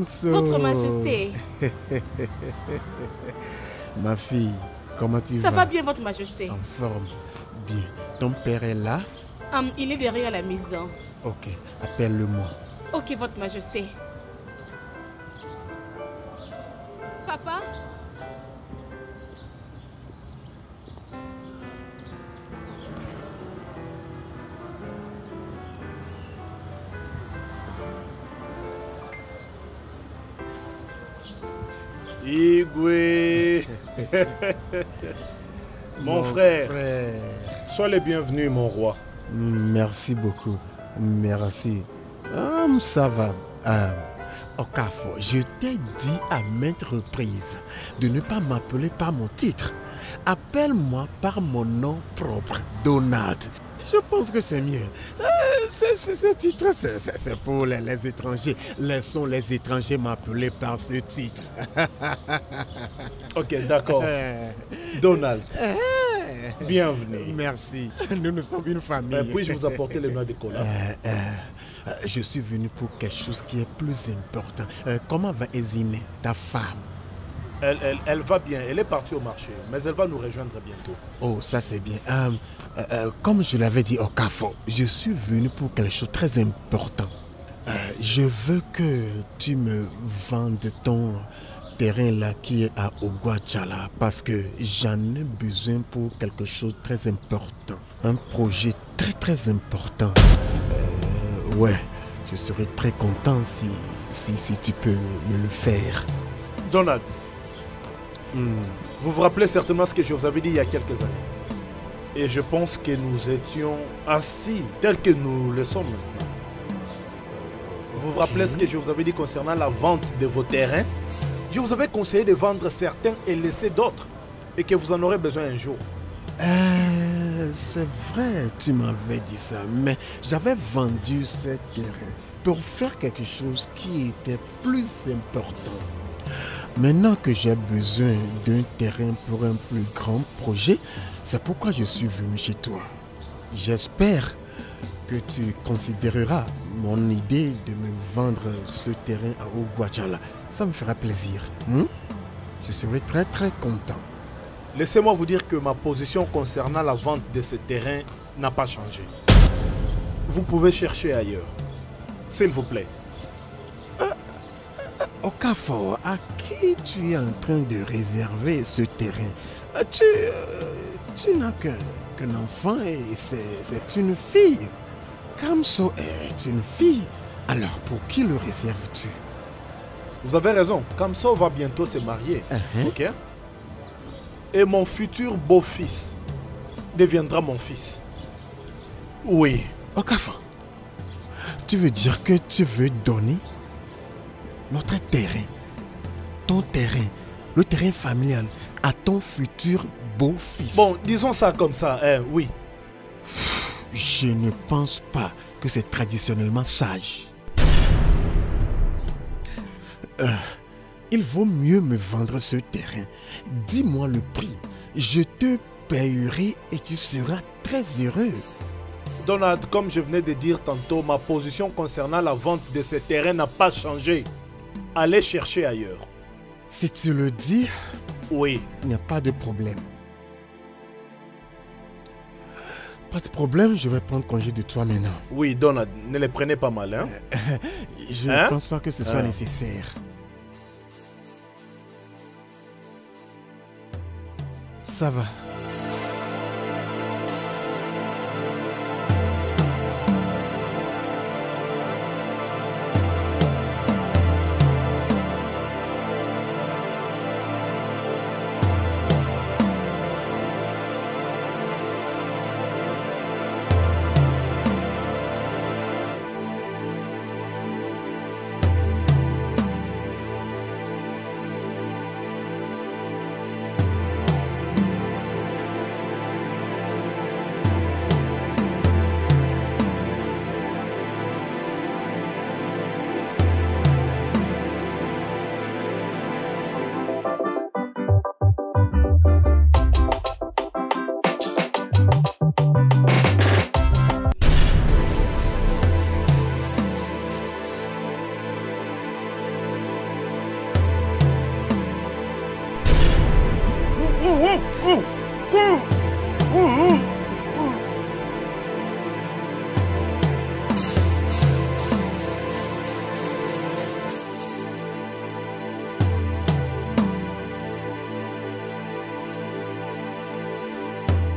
Kamso. Votre Majesté. Ma fille, comment tu vas? Ça va bien, Votre Majesté. En forme. Bien. Ton père est là? Il est derrière la maison. Ok, appelle-le-moi. Ok, Votre Majesté. Papa? Igwe. Mon frère, sois le bienvenu, mon roi. Merci beaucoup. Merci. Ça va. Okafo, je t'ai dit à maintes reprises de ne pas m'appeler par mon titre. Appelle-moi par mon nom propre, Donald. Je pense que c'est mieux. Ce titre, c'est pour les étrangers. Laissons les étrangers m'appeler par ce titre. Ok, d'accord. Donald, bienvenue. Merci. Nous sommes une famille. Puis-je vous apporter le noix de cola? Je suis venu pour quelque chose qui est plus important. Comment va Ezine, ta femme? Elle va bien, elle est partie au marché, mais elle va nous rejoindre bientôt. Oh, ça c'est bien. Comme je l'avais dit au Kafo, je suis venu pour quelque chose de très important. Je veux que tu me vendes ton terrain là qui est à Oguachala parce que j'en ai besoin pour quelque chose de très important. Un projet très important. Ouais, je serais très content si tu peux me le faire. Donald, vous vous rappelez certainement ce que je vous avais dit il y a quelques années. Et je pense que nous étions assis tels que nous le sommes maintenant. Vous vous rappelez ce que je vous avais dit concernant la vente de vos terrains? Je vous avais conseillé de vendre certains et laisser d'autres. Et que vous en aurez besoin un jour. C'est vrai, tu m'avais dit ça, mais j'avais vendu ces terrains pour faire quelque chose qui était plus important. Maintenant que j'ai besoin d'un terrain pour un plus grand projet, c'est pourquoi je suis venu chez toi. J'espère que tu considéreras mon idée de me vendre ce terrain à Oguachala. Ça me fera plaisir. Je serai très content. Laissez-moi vous dire que ma position concernant la vente de ce terrain n'a pas changé. Vous pouvez chercher ailleurs. S'il vous plaît. Okafor, à qui tu es en train de réserver ce terrain? Tu n'as qu'un enfant et c'est une fille. Kamso est une fille. Alors pour qui le réserves-tu? Vous avez raison. Kamso va bientôt se marier. Ok? Et mon futur beau-fils deviendra mon fils. Oui. Okafor, tu veux dire que tu veux donner notre terrain, ton terrain, le terrain familial, à ton futur beau-fils? Bon, disons ça comme ça, oui. Je ne pense pas que c'est traditionnellement sage. Il vaut mieux me vendre ce terrain. Dis-moi le prix. Je te payerai et tu seras très heureux. Donald, comme je venais de dire tantôt, ma position concernant la vente de ce terrain n'a pas changé. Allez chercher ailleurs. Si tu le dis, oui. Il n'y a pas de problème. Pas de problème, je vais prendre congé de toi maintenant. Oui, Donald, ne les prenez pas mal, hein? Je ne pense pas que ce soit nécessaire. Ça va.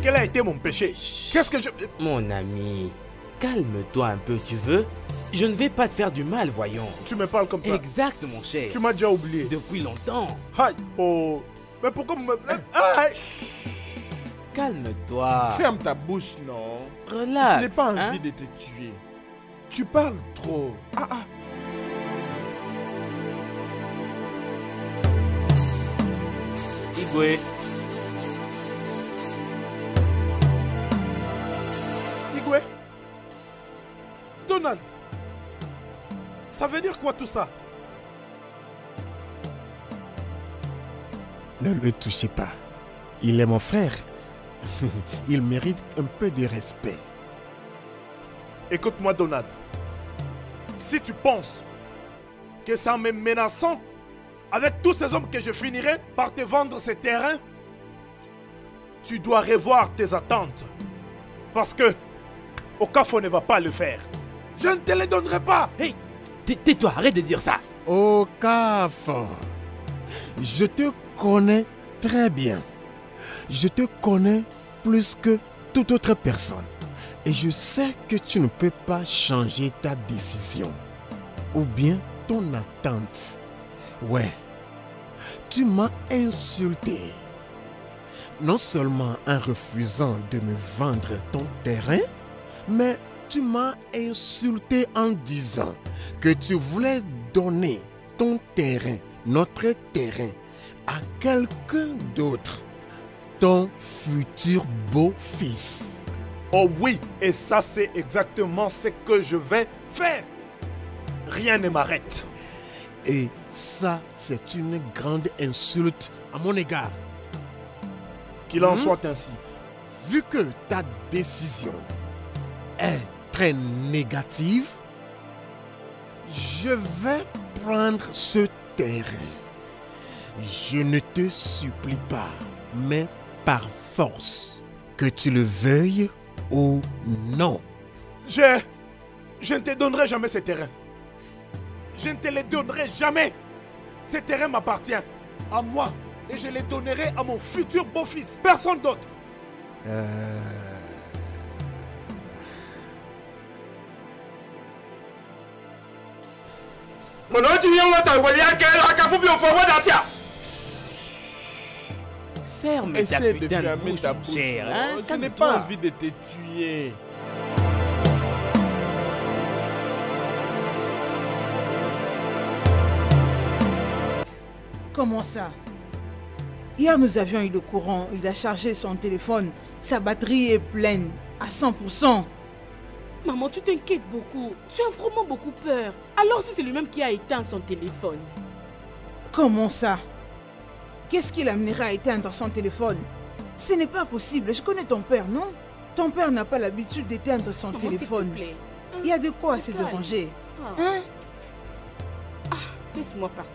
Quel a été mon péché? Qu'est-ce que je... Mon ami, calme-toi un peu, tu veux? Je ne vais pas te faire du mal, voyons. Tu me parles comme ça? Exact, mon cher. Tu m'as déjà oublié. Depuis longtemps. Aïe. Oh. Mais pourquoi vous me... Aïe. Calme-toi. Ferme ta bouche, non. Relax. Je n'ai pas envie hein? de te tuer. Tu parles trop. Igwe. Igwe? Donald? Ça veut dire quoi tout ça? Ne le touchez pas. Il est mon frère. Il mérite un peu de respect. Écoute-moi, Donald. Si tu penses que c'est en me menaçant avec tous ces hommes que je finirai par te vendre ces terrains, tu dois revoir tes attentes. Parce que Okafo ne va pas le faire. Je ne te les donnerai pas. Hey, tais-toi, arrête de dire ça. Okafo, je te connais très bien. Je te connais plus que toute autre personne. Et je sais que tu ne peux pas changer ta décision. Ou bien ton attente. Ouais. Tu m'as insulté. Non seulement en refusant de me vendre ton terrain, mais tu m'as insulté en disant que tu voulais donner ton terrain, notre terrain, à quelqu'un d'autre. Ton futur beau-fils. Oh oui, et ça c'est exactement ce que je vais faire. Rien ne m'arrête. Et ça, c'est une grande insulte à mon égard. Qu'il en soit ainsi. Vu que ta décision est très négative, je vais prendre ce terrain. Je ne te supplie pas, mais par force, que tu le veuilles ou non. Je ne te donnerai jamais ces terrains. Je ne te les donnerai jamais. Ces terrains m'appartiennent à moi et je les donnerai à mon futur beau-fils. Personne d'autre. Ferme ta Essaie de putain de fermer bouche, ta mon bouche. cher. non. Hein? Je n'ai Calme-toi. pas envie de te tuer. Comment ça? Hier, nous avions eu le courant. Il a chargé son téléphone. Sa batterie est pleine, à 100%. Maman, tu t'inquiètes beaucoup. Tu as vraiment beaucoup peur. Alors si c'est lui-même qui a éteint son téléphone? Comment ça? Qu'est-ce qui l'amènera à éteindre son téléphone? Ce n'est pas possible. Je connais ton père, non? Ton père n'a pas l'habitude d'éteindre son Maman, s'il te téléphone. plaît. Il y a de quoi C'est se calme. déranger. Ah. Hein? Laisse-moi pardon.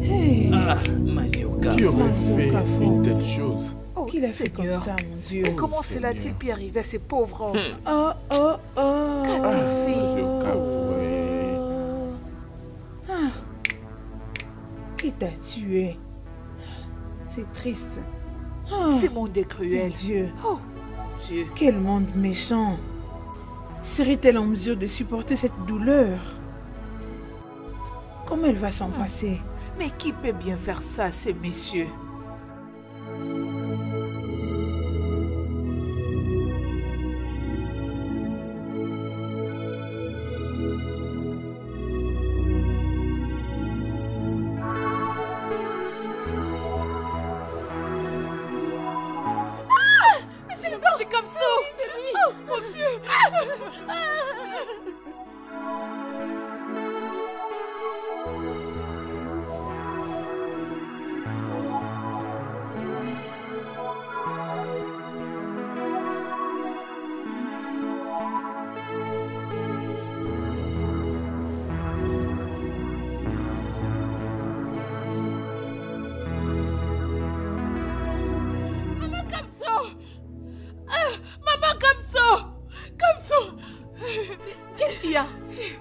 Hey, Ah, Mazioka. Qui aurait Kafou, fait Kafou. une telle chose? Oh, qu'il a fait comme Seigneur. ça, mon Dieu? Mais comment Seigneur. cela a-t-il pu arriver à ces pauvres hommes? Oh, oh, oh. Qu'a-t-il fait? Je cavouais. Ah. Qui t'a tué? C'est triste. Oh, Ce monde est mon cruel. Dieu, Oh, Dieu. quel monde méchant. Serait-elle en mesure de supporter cette douleur? Comment elle va s'en passer? Mais qui peut bien faire ça à ces messieurs? Mais c'est le père de Kamso. C'est lui. Oh mon Dieu.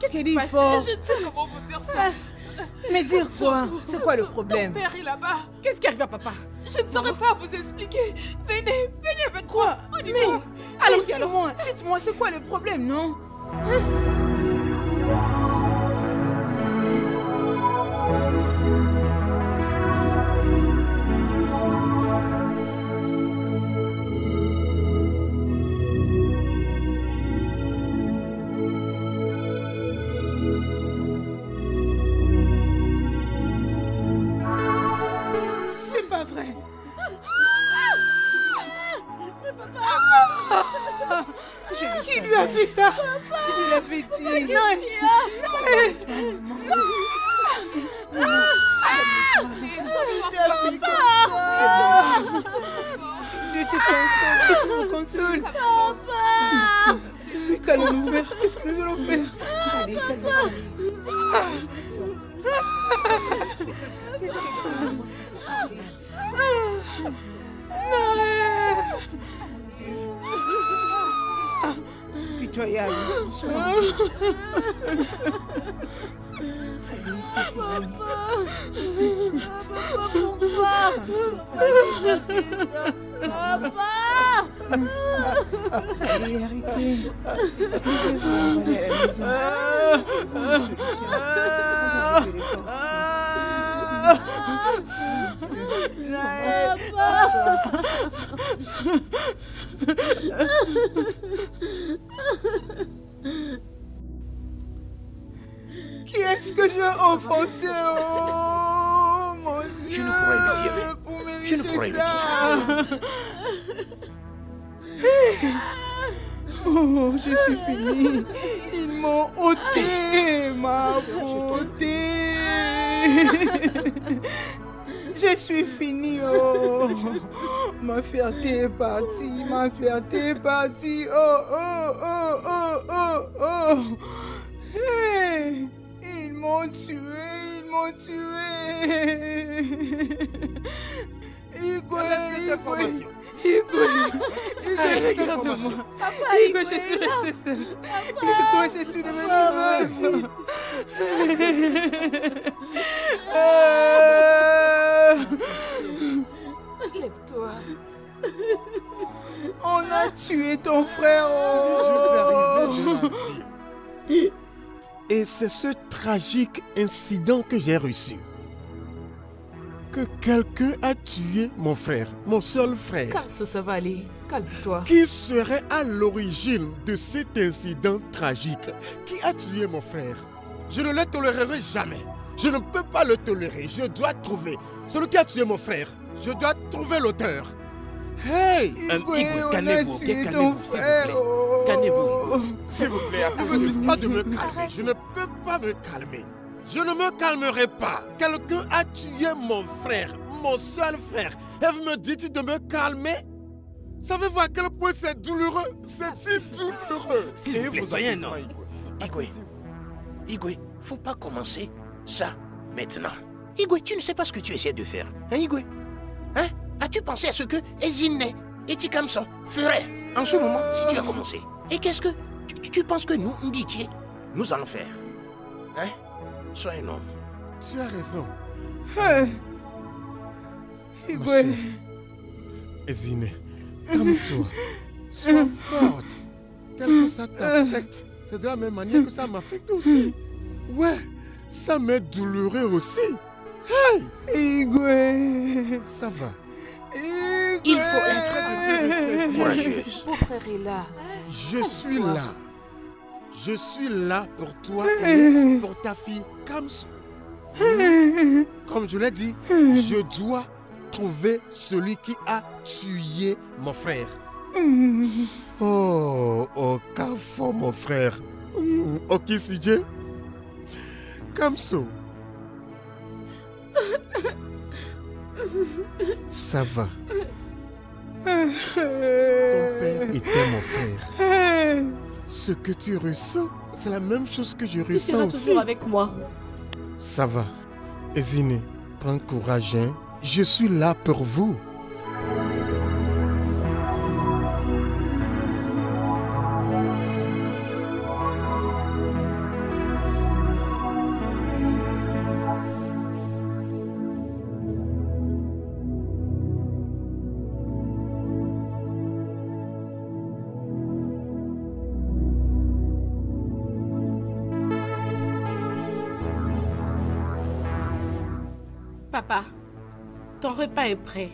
Qu'est-ce qui se Chérie, passe? fort. Je ne sais comment vous dire ça. Mais dire quoi? C'est quoi le problème? Ton père est là-bas. Qu'est-ce qui arrive à papa? Je ne saurais pas vous expliquer. Venez avec Quoi? moi. On y Mais, va. allez, dites-moi, c'est quoi le problème, non? C'est pas vrai. Qui lui a fait ça? Je l'avais dit. Dieu te console, tu me consoles. Mais qu'allons-nous faire? Qu'est-ce que nous allons faire? Allez, calme-toi. Pitoyable. Allez, arrêtez. On va aller à la maison. Qui est-ce que j'ai offensé? Oh mon Dieu! Je ne pourrais le dire. Je ne pourrais le dire. Oh, je suis finie. Ils m'ont ôté ma beauté. Je suis finie. Oh, ma fierté est partie. Ma fierté est partie. Oh, oh, oh, oh, oh, oh. Hey, ils m'ont tué. Ils m'ont tué. Igwe, regarde-moi. Igwe, je suis restée seule. Igwe, je suis devenue Lève-toi. On a tué ton frère. Juste arrivé de la vie. Et c'est ce tragique incident que j'ai reçu. Que quelqu'un a tué mon frère, mon seul frère. Calme, ça va aller. Calme-toi. Qui serait à l'origine de cet incident tragique? Qui a tué mon frère? Je ne le tolérerai jamais. Je ne peux pas le tolérer. Je dois trouver celui qui a tué mon frère. Je dois trouver l'auteur. Hey! Igwe, calmez-vous, ok? Calmez-vous, s'il vous plaît. Calmez-vous, s'il vous plaît. Ne me dites pas de me calmer. Je ne peux pas me calmer. Je ne me calmerai pas. Quelqu'un a tué mon frère, mon seul frère. Et vous me dites de me calmer? Savez-vous à quel point c'est douloureux? C'est si douloureux. S'il vous plaît, soyez un homme. Igwe, faut pas commencer ça maintenant. Igwe, tu ne sais pas ce que tu essaies de faire. Hein, Igwe? Hein? As-tu pensé à ce que Ezine et Tikamso feraient en ce moment si tu as commencé? Et qu'est-ce que tu penses que nous, Nditie, nous allons faire? Hein? Sois un homme. Tu as raison. Igwe. Ezine, calme-toi. Sois forte. Tel que ça t'affecte, c'est de la même manière que ça m'affecte aussi. Ouais, ça m'est douloureux aussi. Hey! Igwe. Ça va. Igwe. Il faut être courageuse. Mon frère est là. Je suis là. Je suis là pour toi et pour ta fille Kamso. Comme je l'ai dit, je dois trouver celui qui a tué mon frère. Oh, Kafo, mon frère. Okisije. Kamso. Ça va. Ton père était mon frère. Ce que tu ressens, c'est la même chose que je Tu ressens seras aussi. toujours avec moi. Ça va. Ezine, prends courage, hein. Je suis là pour vous. Papa, ton repas est prêt.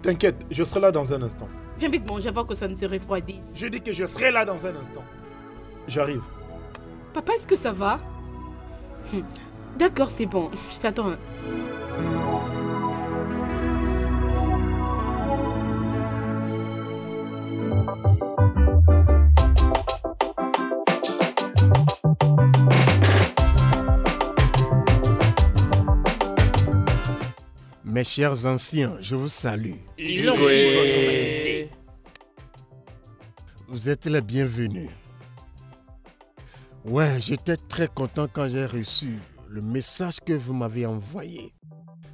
T'inquiète, je serai là dans un instant. Viens vite manger avant que ça ne se refroidisse. Je dis que je serai là dans un instant. J'arrive. Papa, est-ce que ça va? D'accord, c'est bon. Je t'attends. Mes chers anciens, je vous salue. Igwe. Vous êtes les bienvenus. Ouais, j'étais très content quand j'ai reçu le message que vous m'avez envoyé,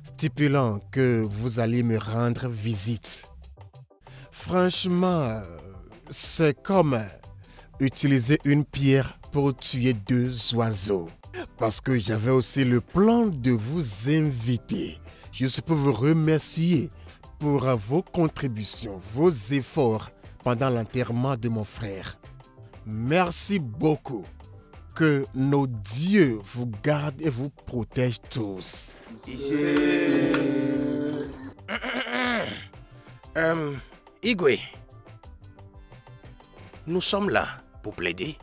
stipulant que vous alliez me rendre visite. Franchement, c'est comme utiliser une pierre pour tuer deux oiseaux. Parce que j'avais aussi le plan de vous inviter. Juste pour vous remercier pour vos contributions, vos efforts pendant l'enterrement de mon frère. Merci beaucoup. Que nos dieux vous gardent et vous protègent tous. Igwe, nous sommes là pour plaider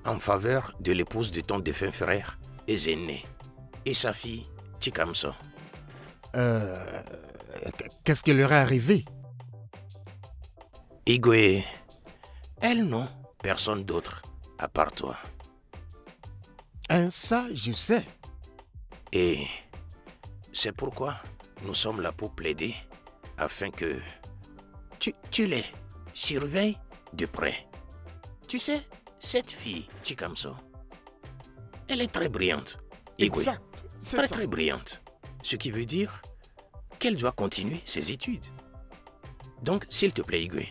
en faveur de l'épouse de ton défunt frère, Ezine, et sa fille, Chikamso. Qu'est-ce qui leur est arrivé? Igwe, elle non, personne d'autre à part toi. Ça, je sais. Et c'est pourquoi nous sommes là pour plaider afin que tu les surveilles de près. Tu sais, cette fille, Chikamso, elle est très brillante. Igwe, Exact. très brillante. Ce qui veut dire qu'elle doit continuer ses études. Donc, s'il te plaît, Igwe,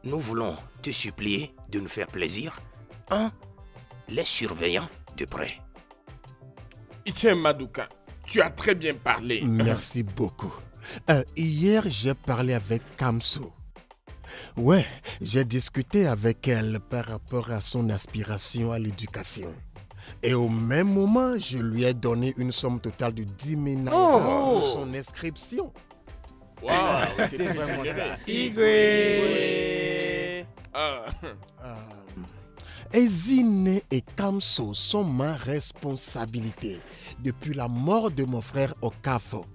nous voulons te supplier de nous faire plaisir en les surveillant de près. Ichem Maduka, tu as très bien parlé. Merci beaucoup. Hier, j'ai parlé avec Kamso. Ouais, j'ai discuté avec elle par rapport à son aspiration à l'éducation. Et au même moment, je lui ai donné une somme totale de 10 000 naira pour son inscription. Wow, c'est vraiment ça. Igwe. Ezine et Kamso sont ma responsabilité depuis la mort de mon frère Okafo.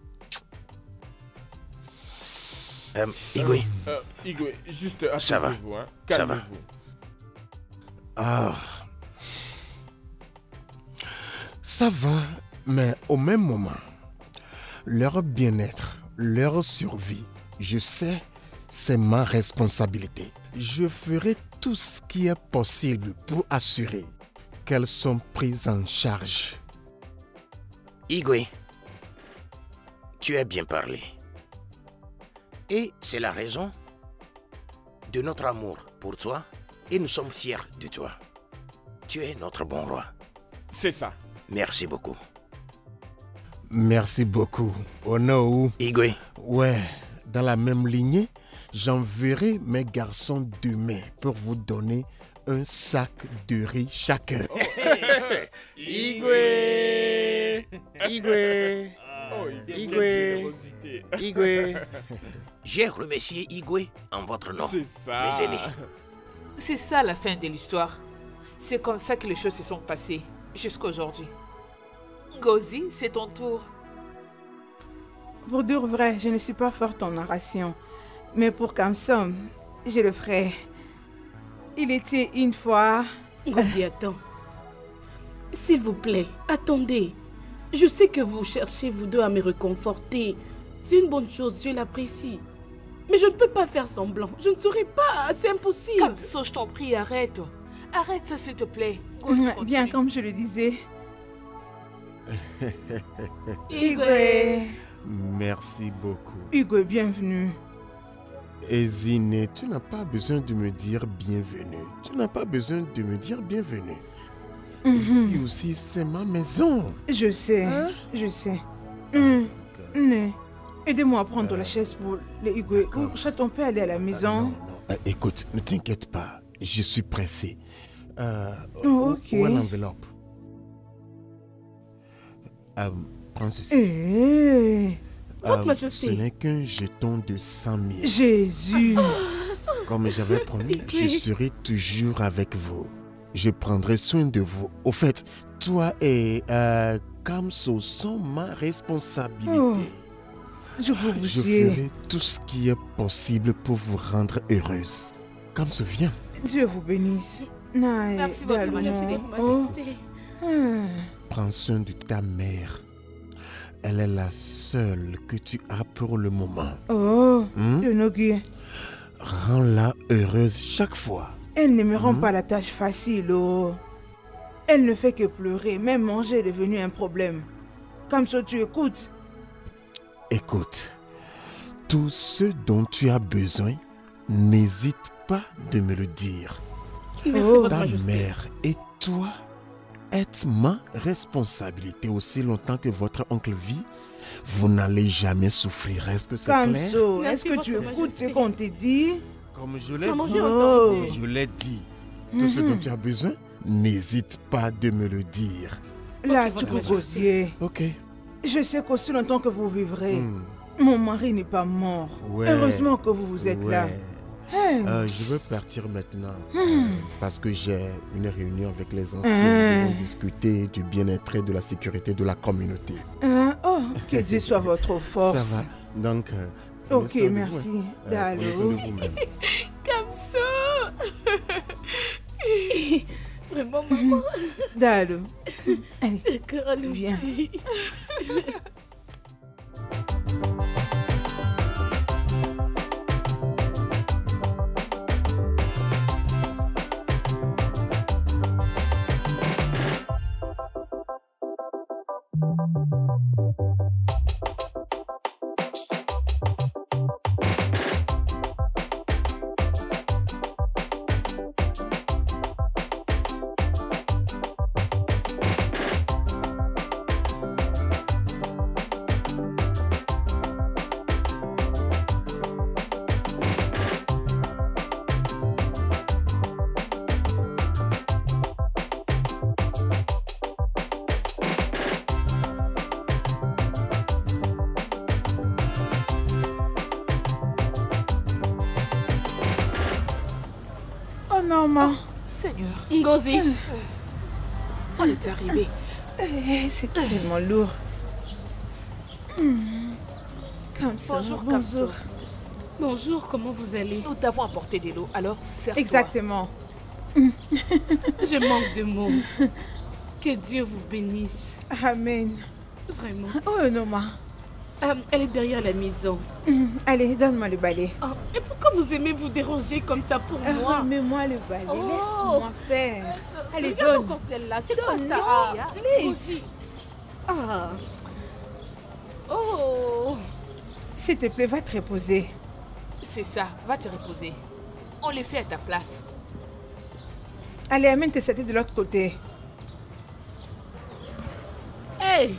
Igwe, Igwe, juste Ça va. asseyez-vous, hein. Ça va. Calmez-vous. Ça va, mais au même moment, leur bien-être, leur survie, je sais, c'est ma responsabilité. Je ferai tout ce qui est possible pour assurer qu'elles sont prises en charge. Igwe, tu as bien parlé. Et c'est la raison de notre amour pour toi et nous sommes fiers de toi. Tu es notre bon roi. C'est ça. Merci beaucoup. Merci beaucoup. Onou. Igwe, Ouais, dans la même lignée, j'enverrai mes garçons demain pour vous donner un sac de riz chacun. Igwe, Igwe, Oh, il est Igwe. plein de générosité. Igwe. J'ai remercié Igwe en votre nom, C'est ça. mes aînés. C'est ça la fin de l'histoire. C'est comme ça que les choses se sont passées jusqu'à aujourd'hui. Ngozi, c'est ton tour. Pour dire vrai, je ne suis pas forte en narration. Mais pour Kamso, je le ferai. Il était une fois... Ngozi, attends. S'il vous plaît, attendez. Je sais que vous cherchez, vous deux, à me réconforter. C'est une bonne chose, je l'apprécie. Mais je ne peux pas faire semblant. Je ne saurais pas, c'est impossible. Kamso, je t'en prie, arrête. Arrête ça, s'il te plaît. Ngozi, Bien continue. comme je le disais. Igwe. Merci beaucoup. Hugo, bienvenue. Ezine, tu n'as pas besoin de me dire bienvenue. Tu n'as pas besoin de me dire bienvenue. Ici aussi, c'est ma maison. Je sais, je sais. Mais, aidez-moi à prendre la chaise pour les Hugo. Ou soit on peut aller à la maison. Non. Écoute, ne t'inquiète pas. Je suis pressé. Ok. Où est l'enveloppe? prends ceci. Votre Ce Majesté. n'est qu'un jeton de 100 000. Jésus. Comme j'avais promis, je serai toujours avec vous. Je prendrai soin de vous. Au fait, toi et Kamso sont ma responsabilité. Oh, je vous Je prie. ferai tout ce qui est possible pour vous rendre heureuse. Kamso, viens. Dieu vous bénisse. Naï, Merci, Votre Dalou. Majesté. Oh. Prends soin de ta mère. Elle est la seule que tu as pour le moment. Oh, Hmm? Dieu n'augure. Rends-la heureuse chaque fois. Elle ne me rend pas la tâche facile, oh. Elle ne fait que pleurer, même manger est devenu un problème. Comme ça, tu écoutes. Écoute, tout ce dont tu as besoin, n'hésite pas de me le dire. Merci, Oh. Votre Ta Majesté. mère et toi êtes ma responsabilité aussi longtemps que votre oncle vit. Vous n'allez jamais souffrir. Est-ce que c'est clair? Kamso, Merci, est-ce que tu Votre écoutes ce Majesté. qu'on te dit? Comme je l'ai Maman, dit, j'ai Oh. entendu. je l'ai dit. Tout ce dont tu as besoin, n'hésite pas de me le dire. Là, Ok, tu Votre peux causer. Ok. Je sais qu'aussi longtemps que vous vivrez, Hmm. mon mari n'est pas mort. Ouais. Heureusement que vous êtes là. Ouais. Hey. Je veux partir maintenant Hmm. parce que j'ai une réunion avec les anciens. Hein. Nous allons discuter du bien-être et de la sécurité de la communauté. Oh, que Dieu soit votre force. Ça va. Donc, prenez Ok, soin de vous, merci. hein. Dalou. Prenez soin de vous-même. Comme ça. Vraiment, maman. Dalou. Allez, D'accord, viens. Oh non, ma. Seigneur, Ngozi. on est arrivé. C'est tellement lourd. Comme ça. Bonjour, Bonjour. Kamso. Bonjour, comment vous allez? Nous t'avons apporté de l'eau, alors serre-toi. Exactement. Je manque de mots. Que Dieu vous bénisse. Amen. Vraiment. Oh non, ma. Elle est derrière la maison. Allez, donne-moi le balai. Oh, et pourquoi vous aimez vous déranger comme ça pour moi? Remets-moi le balai. Oh. Laisse-moi faire. Allez, Regarde donne. encore celle-là, c'est pas Donne, ça. non, please. Aussi. Ah. Oh. S'il te plaît, va te reposer. C'est ça, va te reposer. On les fait à ta place. Allez, amène tes satés de l'autre côté. Hey.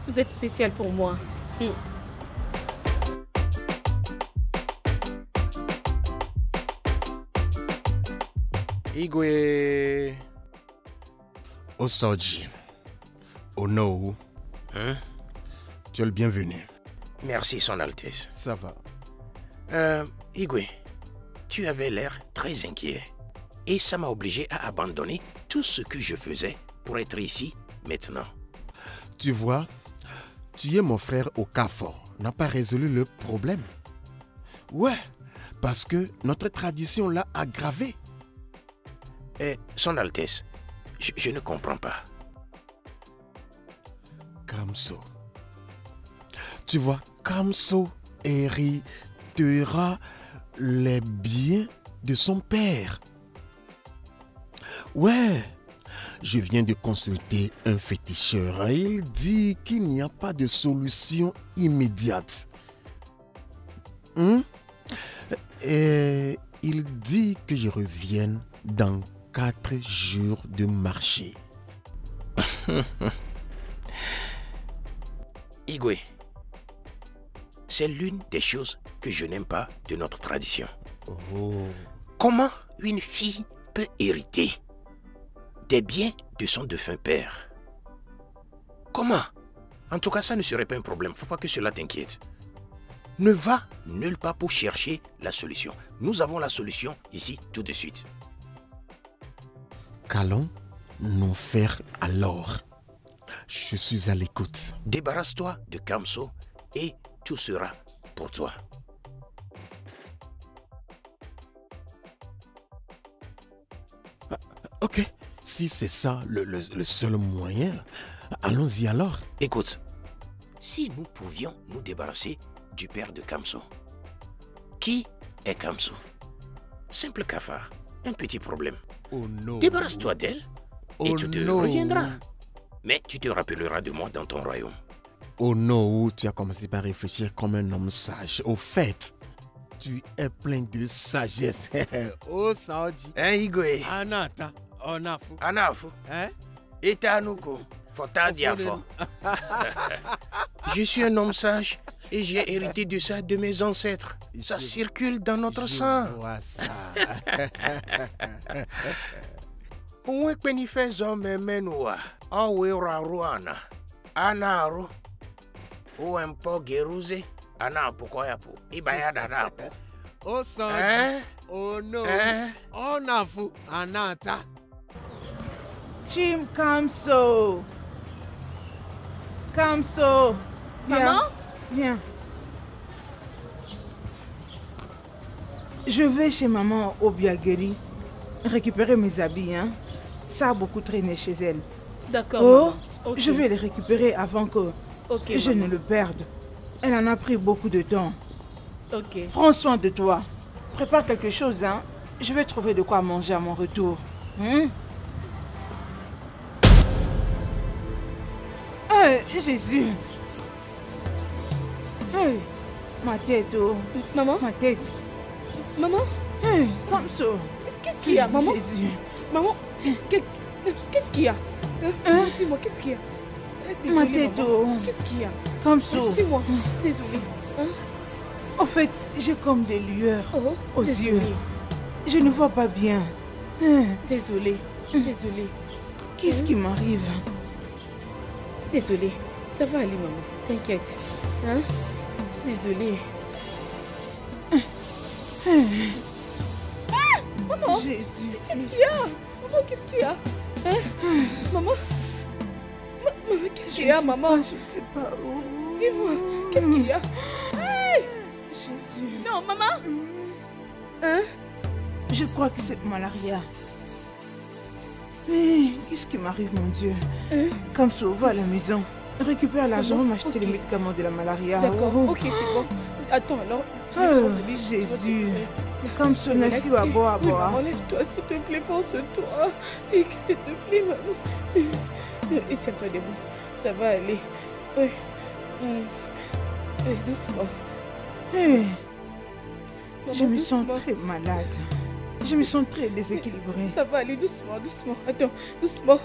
Vous êtes spécial pour moi. Igwe. Osoji. Ono. Hein? Tu es le bienvenu. Merci, Son Altesse. Ça va. Igwe, tu avais l'air très inquiet. Et ça m'a obligé à abandonner tout ce que je faisais pour être ici maintenant. Tu vois, tu es mon frère au Okafor n'a pas résolu le problème. Ouais, parce que notre tradition l'a aggravé. Son Altesse, je ne comprends pas. Kamso. Tu vois, Kamso héritera les biens de son père. Ouais, je viens de consulter un féticheur. Il dit qu'il n'y a pas de solution immédiate. Et il dit que je revienne dans 4 jours de marché. Igwe, c'est l'une des choses que je n'aime pas de notre tradition. Oh. Comment une fille peut hériter des biens de son défunt père? Comment? En tout cas, ça ne serait pas un problème. Faut pas que cela t'inquiète. Ne va nulle part pour chercher la solution. Nous avons la solution ici tout de suite. Qu'allons-nous faire alors? Je suis à l'écoute. Débarrasse-toi de Kamso et tout sera pour toi. Ok, si c'est ça le seul moyen, allons-y alors. Écoute, si nous pouvions nous débarrasser du père de Kamso. Qui est Kamso? Simple cafard, un petit problème. Oh non. Débarrasse-toi d'elle et Oh tu te non. reviendras. Mais tu te rappelleras de moi dans ton royaume. Oh non, tu as commencé par réfléchir comme un homme sage. Au fait, tu es plein de sagesse. Oh, Saoji. Hein, Igwe? Anata, Onafu. Anafu. Hein? Itanuko. Fota diafo. Je suis un homme sage et j'ai hérité de ça de mes ancêtres. Ça circule dans notre sang. Je vois ça. Onwe kpenifezo memenua. Awera ruana. Anaru. Uempo geruze. Anapo yapo. Ibaya dadapo. Oh, Saoji. Hein? Oh non. Onafu. Anata. Chim Kamso. Kamso. Maman? Viens. Je vais chez maman au Biageri récupérer mes habits. Hein. Ça a beaucoup traîné chez elle. D'accord, Oh, maman. Ok. je vais les récupérer avant que Ok, je maman. ne le perde. Elle en a pris beaucoup de temps. Ok. Prends soin de toi. Prépare quelque chose, hein. Je vais trouver de quoi manger à mon retour. Hein? Jésus. Hey, ma tête, oh. Maman? Ma tête. Maman? Hey, comme ça. Qu'est-ce qu'il y a, maman? Jésus. Maman? Qu'est-ce qu'il y a? Hein? Dis-moi, qu'est-ce qu'il y a? Ma Désolée, tête, maman. oh. Qu'est-ce qu'il y a? Comme ça. Dis-moi. Désolée. Hein? En fait, j'ai comme des lueurs Oh, aux désolée. yeux. Je ne vois pas bien. Hein? Désolée. Désolée. Qu'est-ce qui m'arrive? Désolée. Ça va aller, maman. T'inquiète. Hein? Désolée. Maman! Jésus. Qu'est-ce qu'il y a? Maman, qu'est-ce qu'il y a? Hein? Maman? Maman, qu'est-ce qu'il y a, maman? Je ne sais pas. Oh. Dis-moi, qu'est-ce qu'il y a? Hey! Jésus. Non, maman! Hein? Je crois que c'est malaria. Hey, qu'est-ce qui m'arrive, mon Dieu? Hein? Comme ça, va à la maison. Récupère l'argent, Maman, m'acheter ok. les médicaments de la malaria. D'accord, Oh. ok, c'est bon. Attends, alors. Oh, Jésus. Comme ça, merci à boire, à Oui, boire. maman, lève-toi, s'il te plaît, force-toi. Et s'il te plaît, maman. Et tiens-toi debout. Ça va aller. Oui. Doucement. Hey, Maman, je me sens doucement. très malade. Je me sens très déséquilibrée. Ça va aller doucement, doucement. Attends, doucement.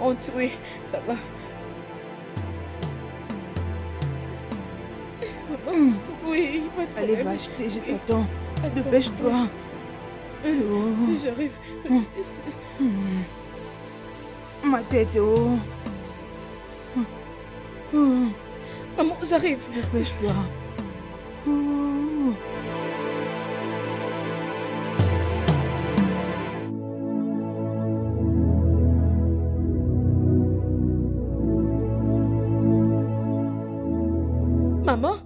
Monte, oui, ça va. Maman, oui, pas de Allez, problème. va acheter, je t'attends. Attends. Dépêche-toi. Oh. J'arrive. Ma tête, oh. Oh. Maman, j'arrive. Dépêche-toi. Oh. Maman,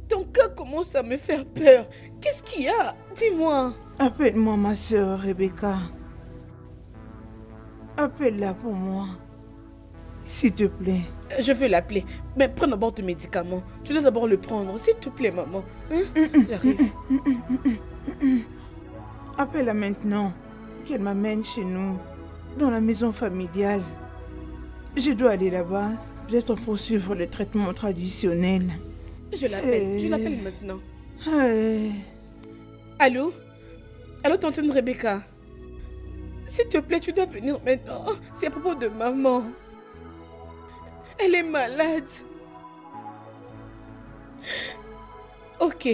ton cas commence à me faire peur. Qu'est-ce qu'il y a? Dis-moi. Appelle-moi ma soeur Rebecca. Appelle-la pour moi. S'il te plaît. Je vais l'appeler. Mais prends d'abord tes médicaments. Tu dois d'abord le prendre. S'il te plaît, maman. Hein? J'arrive. Appelle-la maintenant. Qu'elle m'amène chez nous. Dans la maison familiale. Je dois aller là-bas. Peut-être pour suivre le traitement traditionnel. Je l'appelle. Je l'appelle maintenant. Hey. Allô? Allô, tante Rebecca? S'il te plaît, tu dois venir maintenant. C'est à propos de maman. Elle est malade. Ok.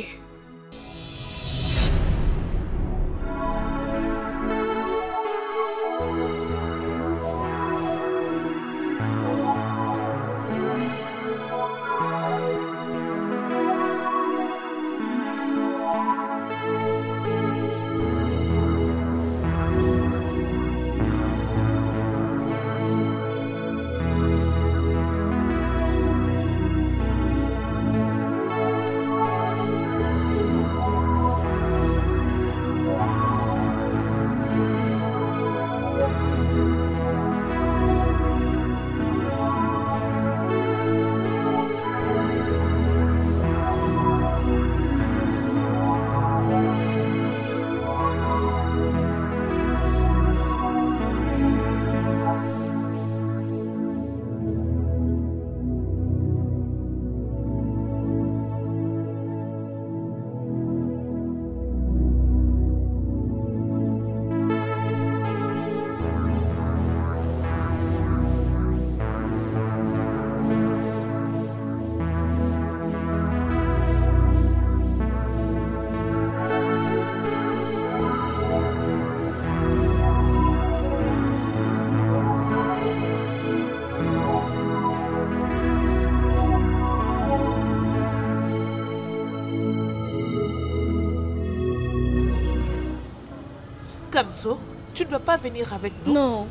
Kamso, tu ne vas pas venir avec nous? Non.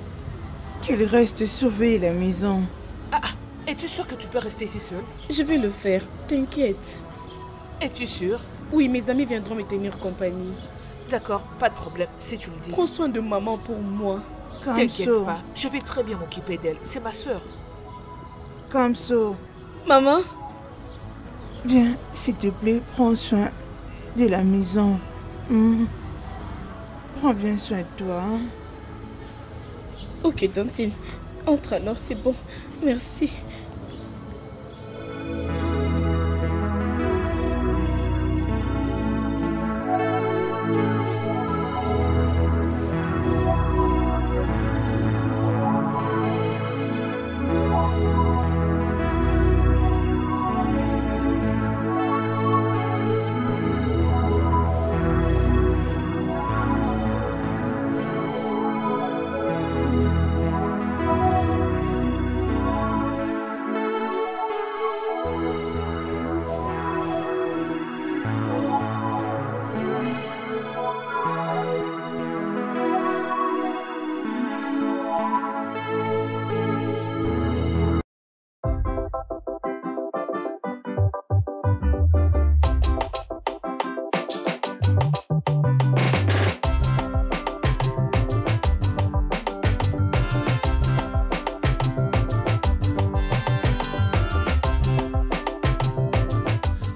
Qu'il reste surveiller la maison. Es-tu sûr que tu peux rester ici seul? Je vais le faire, t'inquiète. Es-tu sûr? Oui, mes amis viendront me tenir compagnie. D'accord, pas de problème, si tu le dis. Prends soin de maman pour moi. T'inquiète pas, je vais très bien m'occuper d'elle. C'est ma soeur. Kamso, Maman? viens, s'il te plaît, prends soin de la maison. Prends bien soin de toi. Hein? Ok, Tantine. Entre alors, c'est bon. Merci.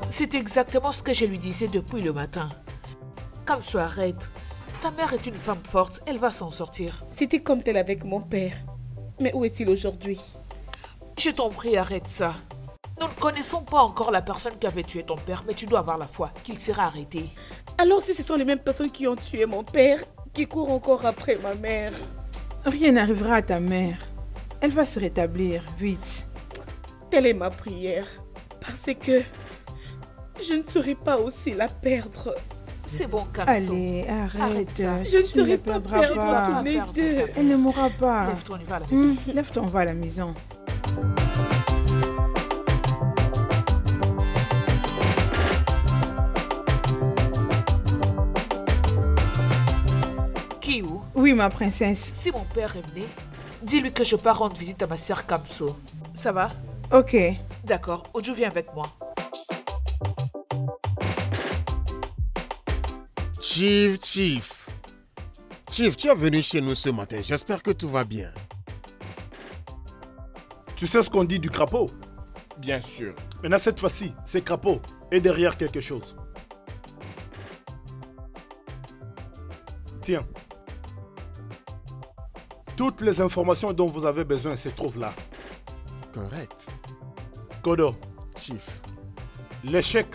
C'est exactement ce que je lui disais depuis le matin. Kamso, arrête. Ta mère est une femme forte, elle va s'en sortir. C'était comme tel avec mon père. Mais où est-il aujourd'hui? Je t'en prie, arrête ça. Nous ne connaissons pas encore la personne qui avait tué ton père, mais tu dois avoir la foi qu'il sera arrêté. Alors si ce sont les mêmes personnes qui ont tué mon père, qui courent encore après ma mère? Rien n'arrivera à ta mère. Elle va se rétablir, vite. Telle est ma prière. Parce que je ne saurais pas aussi la perdre. C'est bon, Kamso. Allez, arrête. ça. Je ne Tu saurais ne pas perdras perdre pas. tous les deux. Elle ne mourra pas. Lève-toi, on y va à la maison. Lève-toi, on va à la maison. Kiyu, Oui, ma princesse. si mon père est venu, dis-lui que je pars rendre visite à ma sœur Kamso. Ça va? Ok. D'accord, Oju vient avec moi. Chief. Chief, tu es venu chez nous ce matin. J'espère que tout va bien. Tu sais ce qu'on dit du crapaud? Bien sûr. Maintenant, cette fois-ci, c'est crapaud est derrière quelque chose. Tiens. Toutes les informations dont vous avez besoin se trouvent là. Correct. Kodo, Chief. l'échec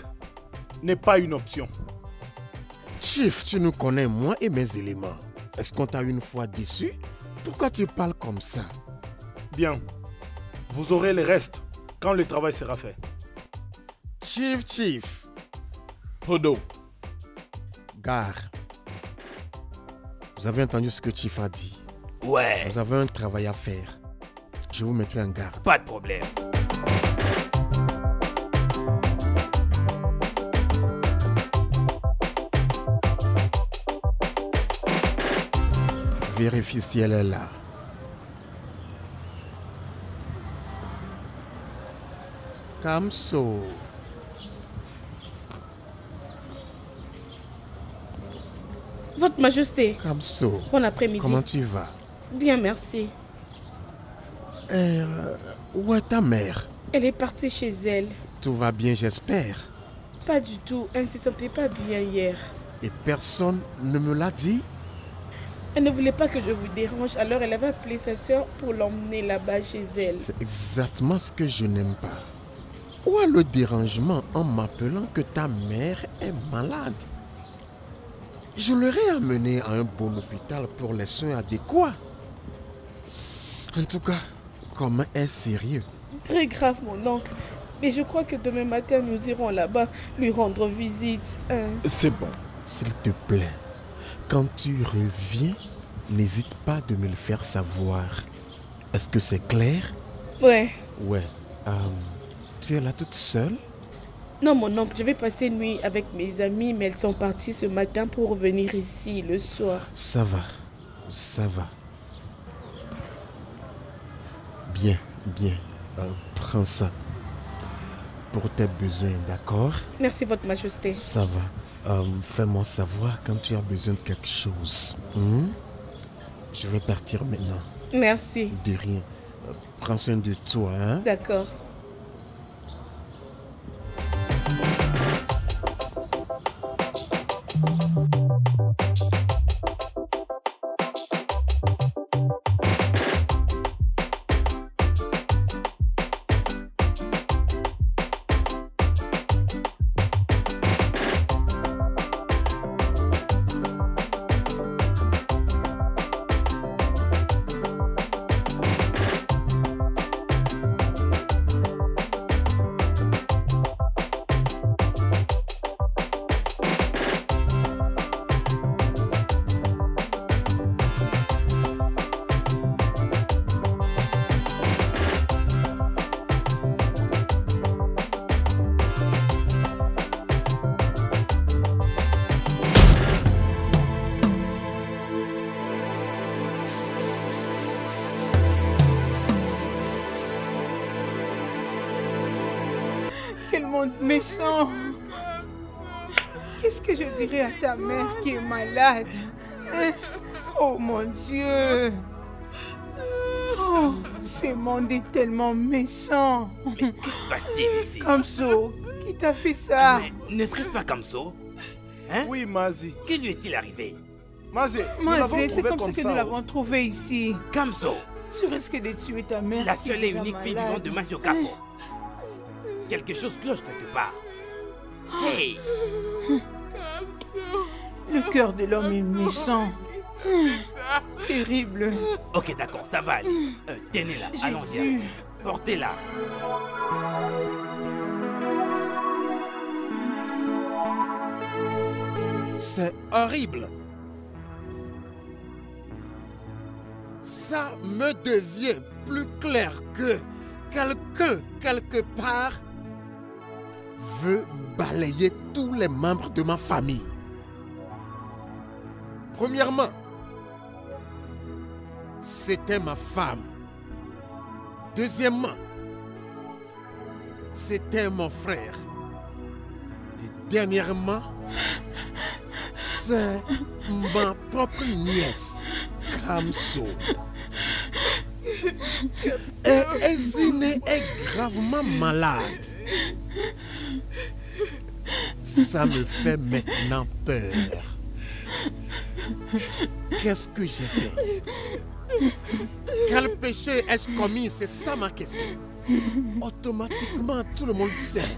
n'est pas une option. Chief, tu nous connais, moi et mes éléments. Est-ce qu'on t'a une fois déçu? Pourquoi tu parles comme ça? Bien. Vous aurez les restes quand le travail sera fait. Chief. Podo, Gare. Vous avez entendu ce que Chief a dit. Ouais, Vous avez un travail à faire. Je vous mettrai en garde. pas de problème. Vérifie si elle est là. Kamso. Votre Majesté, Kamso. bon après-midi. Comment tu vas? Bien, merci. Où est ta mère? Elle est partie chez elle. Tout va bien, j'espère. Pas du tout, elle ne se sentait pas bien hier. Et personne ne me l'a dit? Elle ne voulait pas que je vous dérange, alors elle avait appelé sa soeur pour l'emmener là-bas chez elle. C'est exactement ce que je n'aime pas. Où est le dérangement en m'appelant que ta mère est malade? Je l'aurais amenée à un bon hôpital pour les soins adéquats. En tout cas, comment est sérieux? Très grave, mon oncle. Mais je crois que demain matin, nous irons là-bas lui rendre visite. c'est bon. S'il te plaît, quand tu reviens, n'hésite pas de me le faire savoir. Est-ce que c'est clair? Ouais, Ouais. Tu es là toute seule? Non, mon oncle, je vais passer une nuit avec mes amis, mais elles sont parties ce matin pour revenir ici le soir. Ça va, ça va. Bien, bien. Prends ça. Pour tes besoins, d'accord? Merci, Votre Majesté. Ça va. Fais-moi savoir quand tu as besoin de quelque chose. Je vais partir maintenant. Merci. De rien. Prends soin de toi, hein? D'accord. Quel monde méchant! Qu'est-ce que je dirais à ta mère qui est malade? Oh mon Dieu! Oh, ce monde est tellement méchant! Mais que se passe-t-il ici? Kamso, qui t'a fait ça? Mais ne serait-ce pas Kamso? Hein? Oui, Mazi. Que lui est-il arrivé? Mazi, nous l'avons Mazé, c'est trouvé comme ça que nous l'avons trouvé ici. Kamso, Tu risques de tuer ta mère. la qui est seule et déjà unique fille malade. vivante de Majokafo. Quelque chose cloche quelque part. Hey! Le cœur de l'homme est méchant. Terrible. Ok, d'accord, ça va aller. Tenez-la, allons-y. Jésus. Portez-la. C'est horrible. Ça me devient plus clair que quelqu'un, quelque part, veut balayer tous les membres de ma famille. Premièrement, c'était ma femme. Deuxièmement, c'était mon frère. Et dernièrement, c'est ma propre nièce, Kamso. Et Ezine est gravement malade. Ça me fait maintenant peur. Qu'est-ce que j'ai fait? Quel péché ai-je commis? C'est ça ma question. Automatiquement, tout le monde sait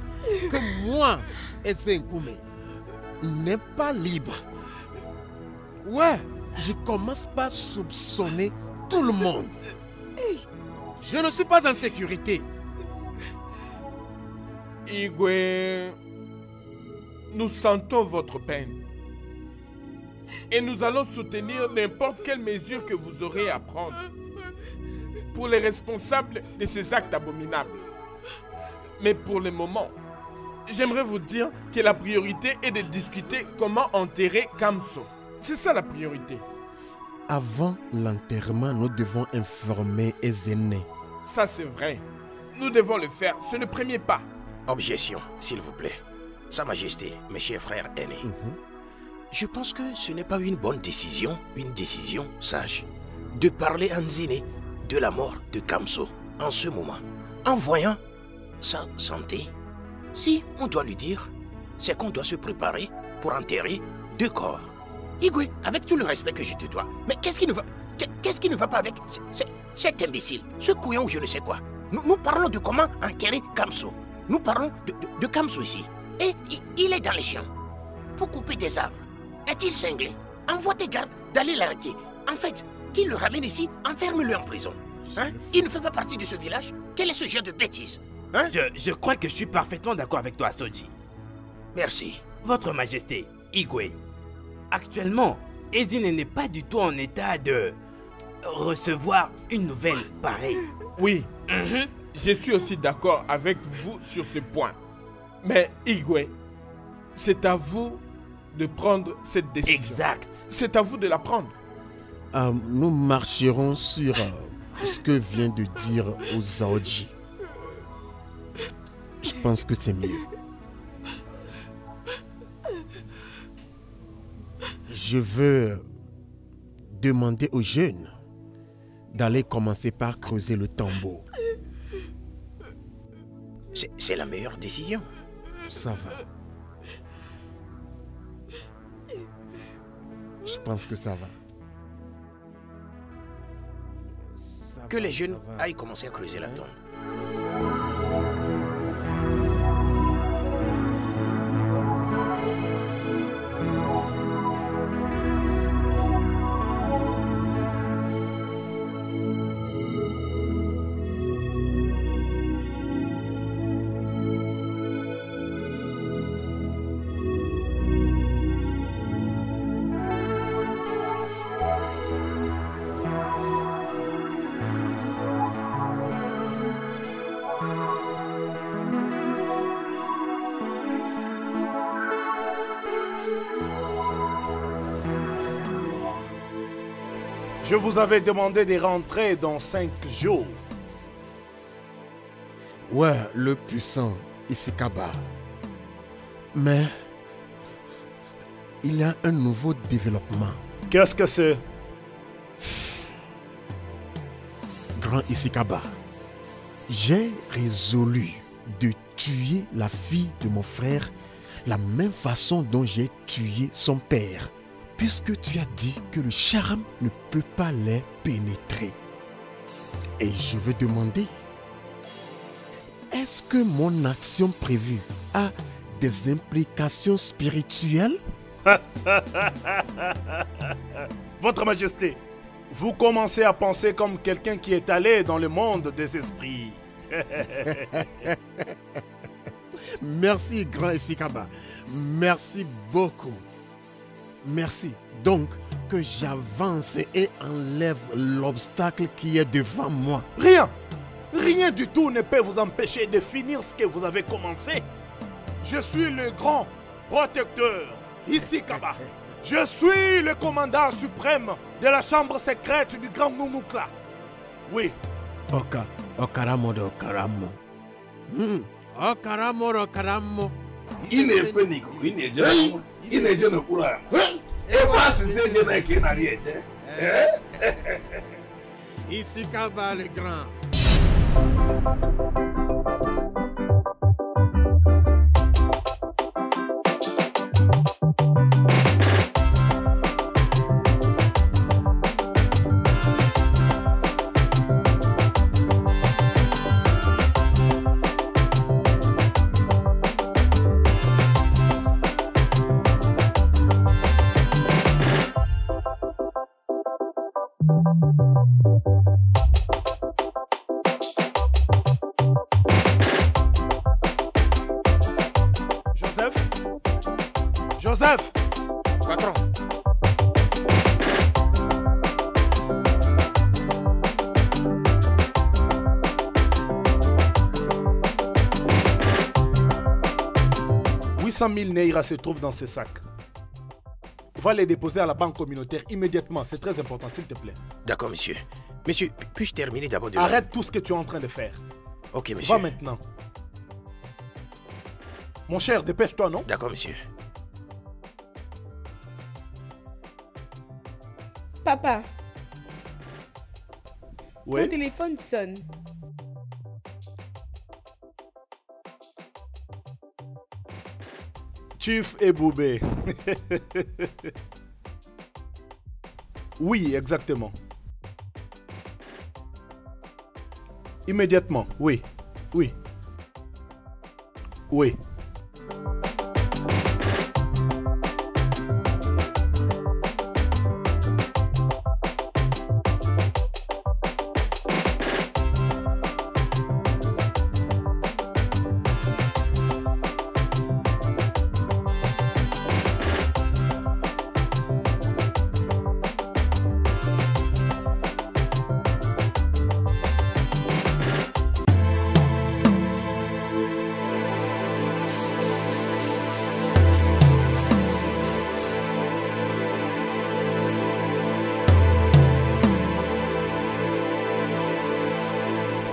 que moi, Ezine Koumé, n'est pas libre. Ouais, je commence par soupçonner tout le monde. Je ne suis pas en sécurité. Igwe, nous sentons votre peine. Et nous allons soutenir n'importe quelle mesure que vous aurez à prendre pour les responsables de ces actes abominables. Mais pour le moment, j'aimerais vous dire que la priorité est de discuter comment enterrer Kamso. C'est ça la priorité. Avant l'enterrement, nous devons informer Ezine. Ça c'est vrai. Nous devons le faire. C'est le premier pas. Objection, s'il vous plaît. Sa Majesté, mes chers frères aînés. Je pense que ce n'est pas une bonne décision, une décision sage, de parler à Nzine de la mort de Kamso en ce moment. En voyant sa santé, si on doit lui dire, c'est qu'on doit se préparer pour enterrer 2 corps. Igwe, avec tout le respect que je te dois, mais qu'est-ce qui ne va pas avec cet imbécile, ce couillon ou je ne sais quoi? Nous parlons de comment enterrer Kamso. Nous parlons de Kamso ici. Et il est dans les champs pour couper des arbres. Est-il cinglé? Envoie tes gardes d'aller l'arrêter. En fait, qu'il le ramène ici, enferme-le en prison. Hein? Il ne fait pas partie de ce village. Quel est ce genre de bêtises? Hein? Je crois que je suis parfaitement d'accord avec toi, Soji. Merci. Votre Majesté, Igwe, actuellement, Ezine n'est pas du tout en état de recevoir une nouvelle pareille. Oui, je suis aussi d'accord avec vous sur ce point. Mais Igwe, c'est à vous de prendre cette décision. Exact. C'est à vous de la prendre. Nous marcherons sur ce que vient de dire Ozaoji. Je pense que c'est mieux. Je veux demander aux jeunes d'aller commencer par creuser le tombeau. C'est la meilleure décision. Ça va. Je pense que ça va. Que les jeunes aillent commencer à creuser la tombe. Je vous avais demandé de rentrer dans 5 jours. Ouais, le puissant Isikaba. Mais il y a un nouveau développement. Qu'est-ce que c'est? Grand Isikaba, j'ai résolu de tuer la fille de mon frère la même façon dont j'ai tué son père. Puisque tu as dit que le charme ne peut pas les pénétrer. Et je veux demander, est-ce que mon action prévue a des implications spirituelles? Votre Majesté, vous commencez à penser comme quelqu'un qui est allé dans le monde des esprits. Merci, grand Isikaba. Merci beaucoup. Merci. Donc, que j'avance et enlève l'obstacle qui est devant moi. Rien, rien du tout ne peut vous empêcher de finir ce que vous avez commencé. Je suis le grand protecteur, Isikaba. Je suis le commandant suprême de la chambre secrète du grand Numukla. Oui. Okaramo de Okaramo. Okaramo. Il n'est pas ni il n'est déjà. Il n'est déjà pas là. Et moi, c'est ce que je n'ai rien dit. Isikaba le grand. Joseph! Patron. $800 000 Naira se trouvent dans ce sac. Va les déposer à la banque communautaire immédiatement. C'est très important, s'il te plaît. D'accord, monsieur. Monsieur, puis-je terminer d'abord de... Arrête tout ce que tu es en train de faire. Ok, monsieur. Va maintenant. Mon cher, dépêche-toi, non? D'accord, monsieur. Papa. Oui. Mon téléphone sonne. Chief Eboubé. Oui, exactement. Immédiatement, oui. Oui. Oui.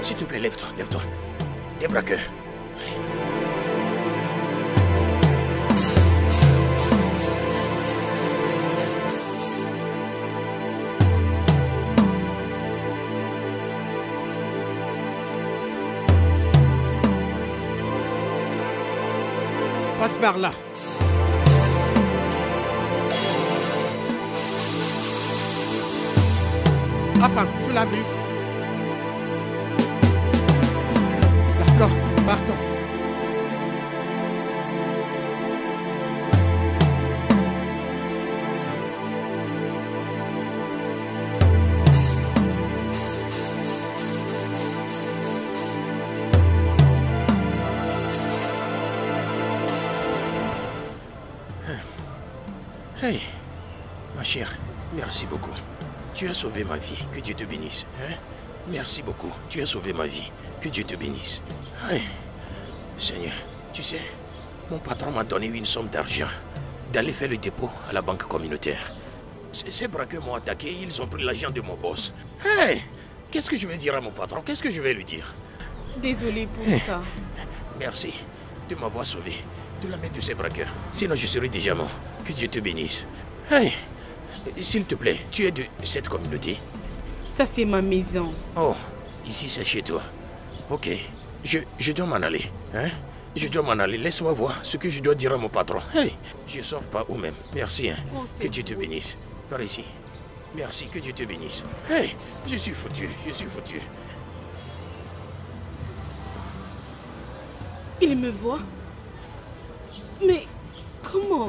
S'il te plaît, lève-toi, lève-toi. Des braqueurs. Allez. Passe par là. Enfin, tu l'as vu? D'accord, partons. Hey, ma chère, merci beaucoup. Tu as sauvé ma vie, que Dieu te bénisse. Hein? Merci beaucoup, tu as sauvé ma vie, que Dieu te bénisse. Hey, Seigneur, tu sais, mon patron m'a donné une somme d'argent d'aller faire le dépôt à la banque communautaire. Ces braqueurs m'ont attaqué, ils ont pris l'argent de mon boss. Hey, qu'est-ce que je vais dire à mon patron? Qu'est-ce que je vais lui dire? Désolé pour ça. Merci de m'avoir sauvé de la main de ces braqueurs. Sinon, je serais déjà mort. Que Dieu te bénisse. Hey, s'il te plaît, tu es de cette communauté? Ça, c'est ma maison. Oh, ici, c'est chez toi. Ok, je dois m'en aller. Hein? Je dois m'en aller. Laisse-moi voir ce que je dois dire à mon patron. Hey, je ne sors pas où même. Merci. Hein? Oh, que Dieu te bénisse. Par ici. Merci, que Dieu te bénisse. Hey, je suis foutu, je suis foutu. Il me voit? Mais comment?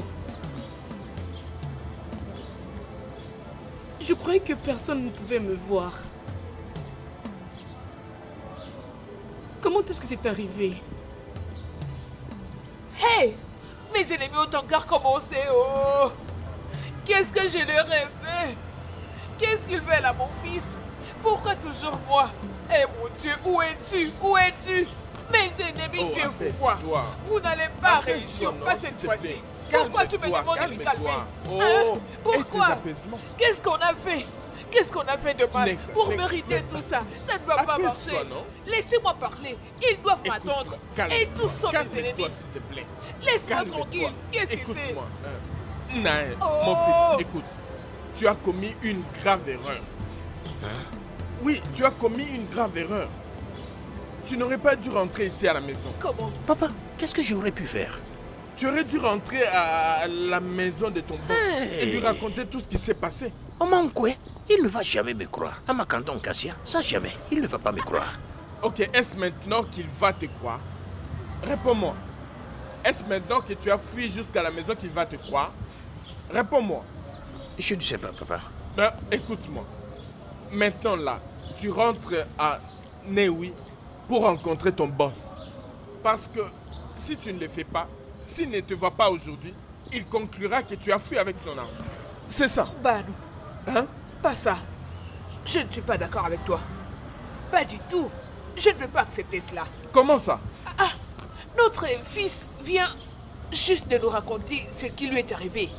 Je croyais que personne ne pouvait me voir. Comment est-ce que c'est arrivé? Hey! Mes ennemis ont encore commencé, oh! Qu'est-ce que je leur ai fait? Qu'est-ce qu'ils veulent à mon fils? Pourquoi toujours moi? Eh mon Dieu, où es-tu? Où es-tu? Mes ennemis, Dieu vous voit. Vous n'allez pas réussir, pas cette fois-ci. Pourquoi tu me demandes de me calmer? Oh, pourquoi? Qu'est-ce qu'on a fait? Qu'est-ce qu'on a fait de mal pour mériter tout ça? Ça ne va pas marcher. Laissez-moi parler. Ils doivent m'attendre. Et tous sont mes ennemis. Laisse-moi tranquille. Qu'est-ce que c'est? Naël, mon fils, écoute. Tu as commis une grave erreur. Oui, tu as commis une grave erreur. Tu n'aurais pas dû rentrer ici à la maison. Comment? Papa, qu'est-ce que j'aurais pu faire? Tu aurais dû rentrer à la maison de ton père et lui raconter tout ce qui s'est passé. Omankwe, il ne va jamais me croire. Amakandon Kassia, ça jamais. Il ne va pas me croire. Ok, est-ce maintenant qu'il va te croire? Réponds-moi. Est-ce maintenant que tu as fui jusqu'à la maison qu'il va te croire? Réponds-moi. Je ne sais pas, papa. Ben, écoute-moi. Maintenant là, tu rentres à Newi pour rencontrer ton boss. Parce que si tu ne le fais pas, s'il ne te voit pas aujourd'hui, il conclura que tu as fui avec son argent. C'est ça. Banu. Hein? Pas ça. Je ne suis pas d'accord avec toi. Pas du tout. Je ne peux pas accepter cela. Comment ça? Ah, notre fils vient juste de nous raconter ce qui lui est arrivé.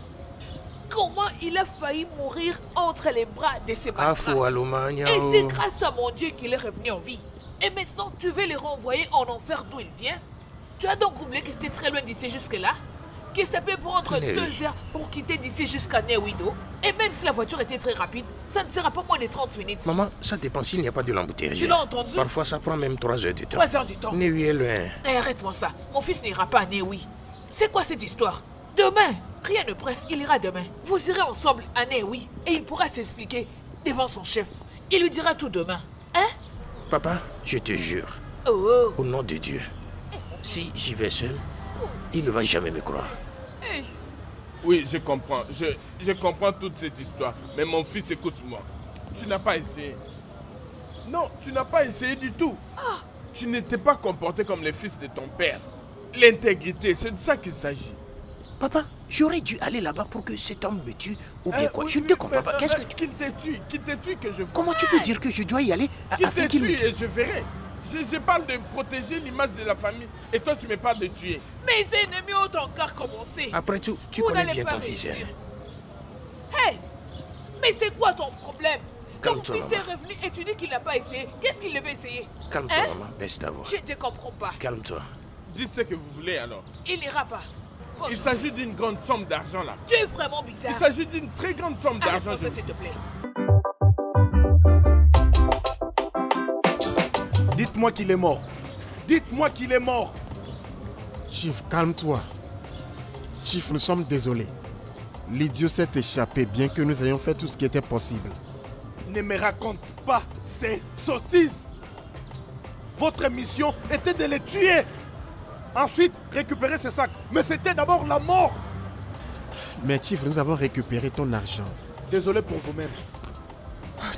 Comment il a failli mourir entre les bras de ses patrons. Et c'est grâce à mon Dieu qu'il est revenu en vie. Et maintenant, tu veux les renvoyer en enfer d'où il vient? Tu as donc oublié que c'était très loin d'ici jusque-là? Que ça peut prendre 2 heures pour quitter d'ici jusqu'à Newido? Et même si la voiture était très rapide, ça ne sera pas moins de 30 minutes. Maman, ça dépend s'il n'y a pas de l'embouteillage. Tu l'as entendu? Parfois, ça prend même 3 heures du temps. 3 heures du temps? Newi est loin. Arrête-moi ça. Mon fils n'ira pas à Newi. C'est quoi cette histoire? Demain, rien ne presse, il ira demain. Vous irez ensemble à Newi et il pourra s'expliquer devant son chef. Il lui dira tout demain. Hein? Papa, je te jure, au nom de Dieu, si j'y vais seul, il ne va jamais me croire. Hey. Oui, je comprends. Je comprends toute cette histoire. Mais mon fils, écoute-moi. Tu n'as pas essayé. Non, tu n'as pas essayé du tout. Tu n'étais pas comporté comme le fils de ton père. L'intégrité, c'est de ça qu'il s'agit. Papa, j'aurais dû aller là-bas pour que cet homme me tue ou bien quoi? Je ne te comprends pas. Qu'est-ce que tu... Qu'il te tue que je vois. Comment tu peux dire que je dois y aller afin qu'il me tue? Et je verrai. Je parle de protéger l'image de la famille et toi tu me parles de tuer. Mes ennemis ont encore commencé. Après tout, tu connais bien ton fils. Hey, mais c'est quoi ton problème? Calme-toi, maman. Ton fils est revenu et tu dis qu'il n'a pas essayé. Qu'est-ce qu'il devait essayer? Calme-toi, maman. Baisse ta voix. Je ne te comprends pas. Calme-toi. Dites ce que vous voulez alors. Il n'ira pas. Bonjour. Il s'agit d'une grande somme d'argent là. Tu es vraiment bizarre. Il s'agit d'une très grande somme d'argent. Arrête ça, s'il te plaît. Dites-moi qu'il est mort. Dites-moi qu'il est mort. Chief, calme-toi. Chief, nous sommes désolés. L'idiot s'est échappé bien que nous ayons fait tout ce qui était possible. Ne me raconte pas ces sottises. Votre mission était de les tuer. Ensuite, récupérer ses sacs. Mais c'était d'abord la mort. Mais Chief, nous avons récupéré ton argent. Désolé pour vous-même.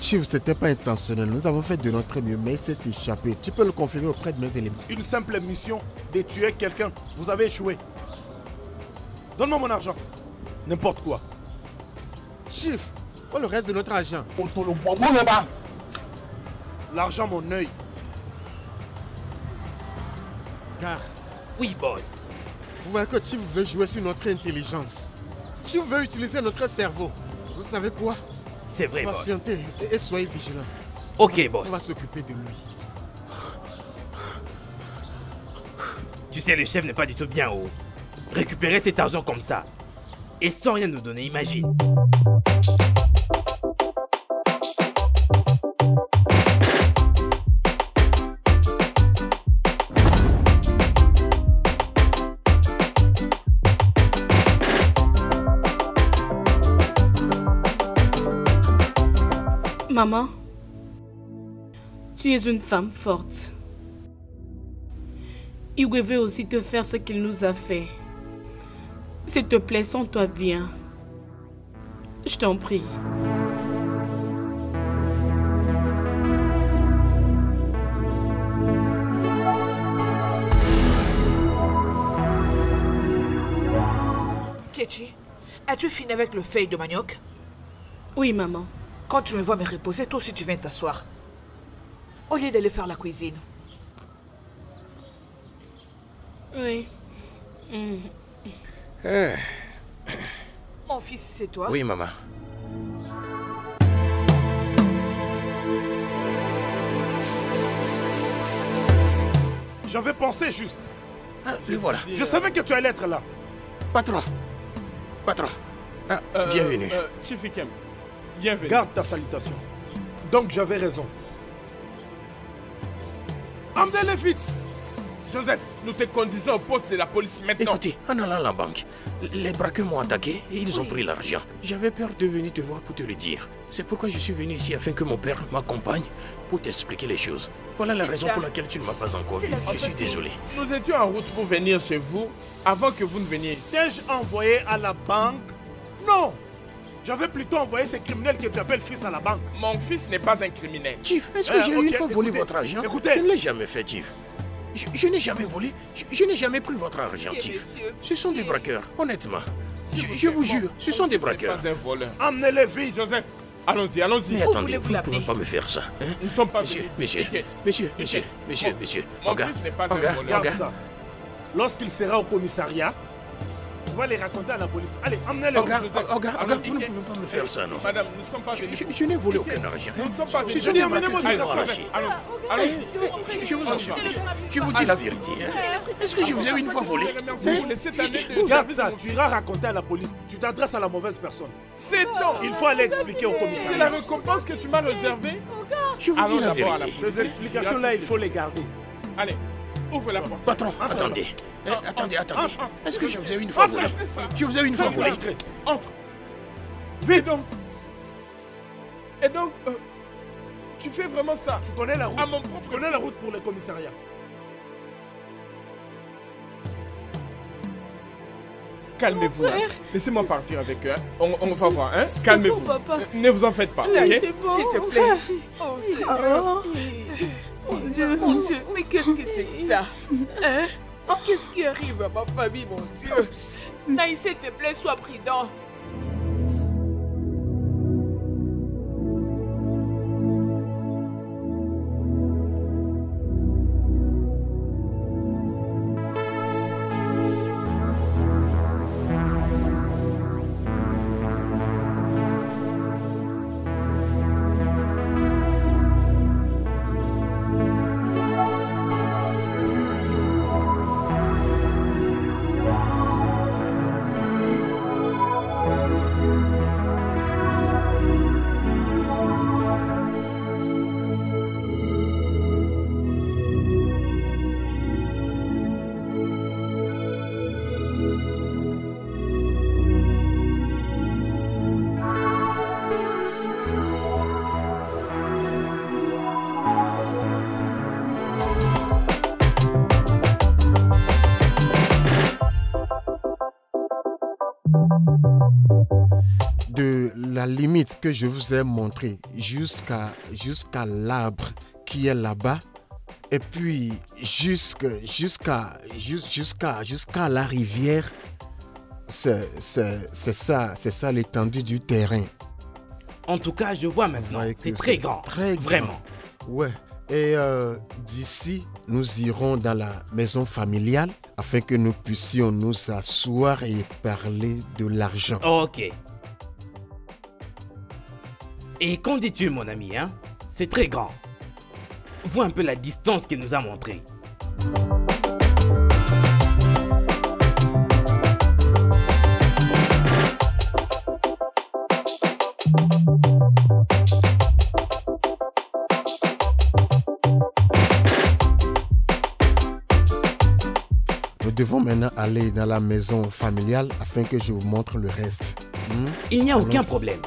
Chief, c'était pas intentionnel. Nous avons fait de notre mieux, mais il s'est échappé. Tu peux le confirmer auprès de mes éléments. Une simple mission de tuer quelqu'un. Vous avez échoué. Donne-moi mon argent. N'importe quoi. Chief, où le reste de notre argent? L'argent, mon œil. Car, Oui, boss. vous voyez que Chief veut jouer sur notre intelligence. Chief veut utiliser notre cerveau. Vous savez quoi? C'est vrai, boss. Patientez et soyez vigilants. Ok, boss. On va s'occuper de lui. Tu sais, le chef n'est pas du tout bien haut. Récupérer cet argent comme ça. Et sans rien nous donner, imagine. Maman, tu es une femme forte. Igwe veut aussi te faire ce qu'il nous a fait. S'il te plaît, sens-toi bien. Je t'en prie. Kechi, as-tu fini avec le feuille de manioc? Oui, maman. Quand tu me vois me reposer, toi aussi tu viens t'asseoir. Au lieu d'aller faire la cuisine. Oui. Mon fils, c'est toi? Oui, maman. J'avais pensé juste. Ah, le voilà. Je savais que tu allais être là. Patron. Patron. Ah, bienvenue. Chief Ikem, bienvenue. Garde ta salutation. Donc j'avais raison. Emmenez-les vite. Joseph, nous te conduisons au poste de la police maintenant. Écoutez, en allant à la banque, les braqueurs m'ont attaqué et ils ont pris l'argent. J'avais peur de venir te voir pour te le dire. C'est pourquoi je suis venu ici afin que mon père m'accompagne pour t'expliquer les choses. Voilà la raison pour laquelle tu ne m'as pas encore vu. Je suis désolé. Nous étions en route pour venir chez vous avant que vous ne veniez. T'ai-je envoyé à la banque? Non. J'avais plutôt envoyé ces criminels que tu appelles fils à la banque. Mon fils n'est pas un criminel. Chief, est-ce que j'ai une fois volé votre argent? Je ne l'ai jamais fait, Chief. Je n'ai jamais volé, je n'ai jamais pris votre argent, Chief. Ce sont des braqueurs, honnêtement. Je vous jure, ce sont des braqueurs. Pas un voleur. Emmenez-les vite, Joseph. Allons-y, allons-y. Mais attendez, vous ne pouvez pas me faire ça. Hein? Nous ne sommes pas monsieur. Mon Oga, fils n'est pas Oga, un voleur. Oga. ça. Lorsqu'il sera au commissariat, on va les raconter à la police. Allez, emmenez-les. Oga, Joseph. Oga, Allons-y. vous ne pouvez pas me faire ça, non? Madame, nous ne sommes pas venus. Je n'ai volé aucun argent. Nous ne sommes pas Ce venus. sont des Emmenez-moi braqueurs qui sur m'ont la arraché. Allons-y. Je vous en supplie, je vous dis la vérité. Hein? Est-ce que je vous ai une fois volé? Garde ça, tu iras raconter à la police. Tu t'adresses à la mauvaise personne. C'est donc. Il faut aller expliquer au C'est la commissariat. récompense que tu m'as réservée. Je vous dis Allons la d'abord à la vérité. police. Ces explications-là, il faut les garder. Allez, ouvre la porte. Patron, attendez. Attendez. Est-ce que je vous ai une fois volé? Je vous ai une fois volé. Entre. Vite donc. Et donc, tu fais vraiment ça Tu connais la route. à mon propre Tu connais la route pour le commissariat. Calmez-vous. Hein. Laissez-moi partir avec eux. Hein. On va voir. Hein. Calmez-vous. Papa. Ne vous en faites pas. Là, Ok? c'est bon. S'il te plaît. Oh, Seigneur. Mon Dieu, mais qu'est-ce que c'est que ça? Hein? Qu'est-ce qui arrive à ma famille, mon Dieu? Naïs, s'il te plaît, sois prudent. de la limite que je vous ai montrée jusqu'à l'arbre qui est là-bas, et puis jusqu'à la rivière, c'est ça l'étendue du terrain. En tout cas, je vois maintenant, c'est très grand, vraiment. Ouais, et d'ici, nous irons dans la maison familiale afin que nous puissions nous asseoir et parler de l'argent. Ok. Et qu'en dis-tu, mon ami, hein? C'est très grand. Vois un peu la distance qu'il nous a montrée. Nous devons maintenant aller dans la maison familiale afin que je vous montre le reste. Il n'y a aucun problème.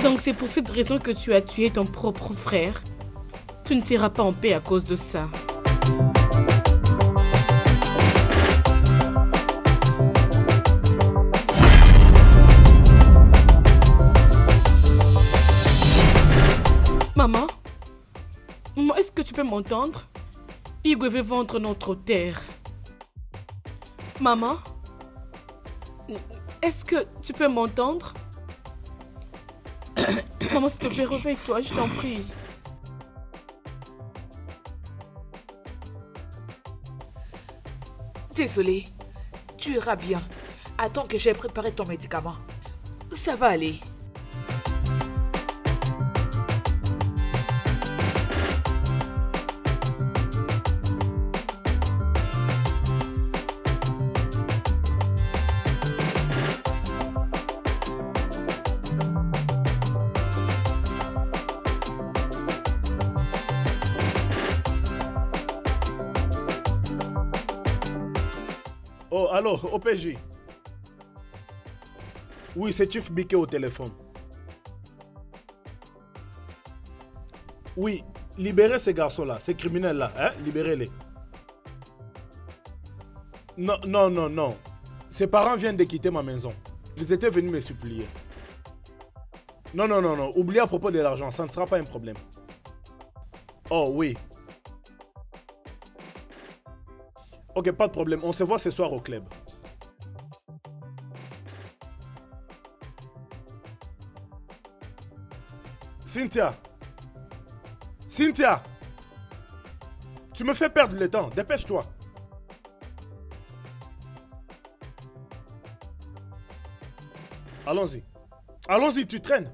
Donc c'est pour cette raison que tu as tué ton propre frère. Tu ne seras pas en paix à cause de ça. Maman, est-ce que tu peux m'entendre? Igwe veut vendre notre terre. Maman, est-ce que tu peux m'entendre? Maman, s'il te plaît, réveille-toi, je t'en prie. Désolée, tu iras bien. Attends que j'ai préparé ton médicament. Ça va aller. Oh, allô, OPJ. Oui, c'est Chief Biké au téléphone. Oui, libérez ces garçons-là, ces criminels-là, hein? Libérez-les. Non, non, non, non. Ses parents viennent de quitter ma maison. Ils étaient venus me supplier. Non, non, non, non. Oubliez à propos de l'argent, ça ne sera pas un problème. Oh, oui. Ok, pas de problème. On se voit ce soir au club. Cynthia. Cynthia. Tu me fais perdre le temps. Dépêche-toi. Allons-y. Allons-y, tu traînes.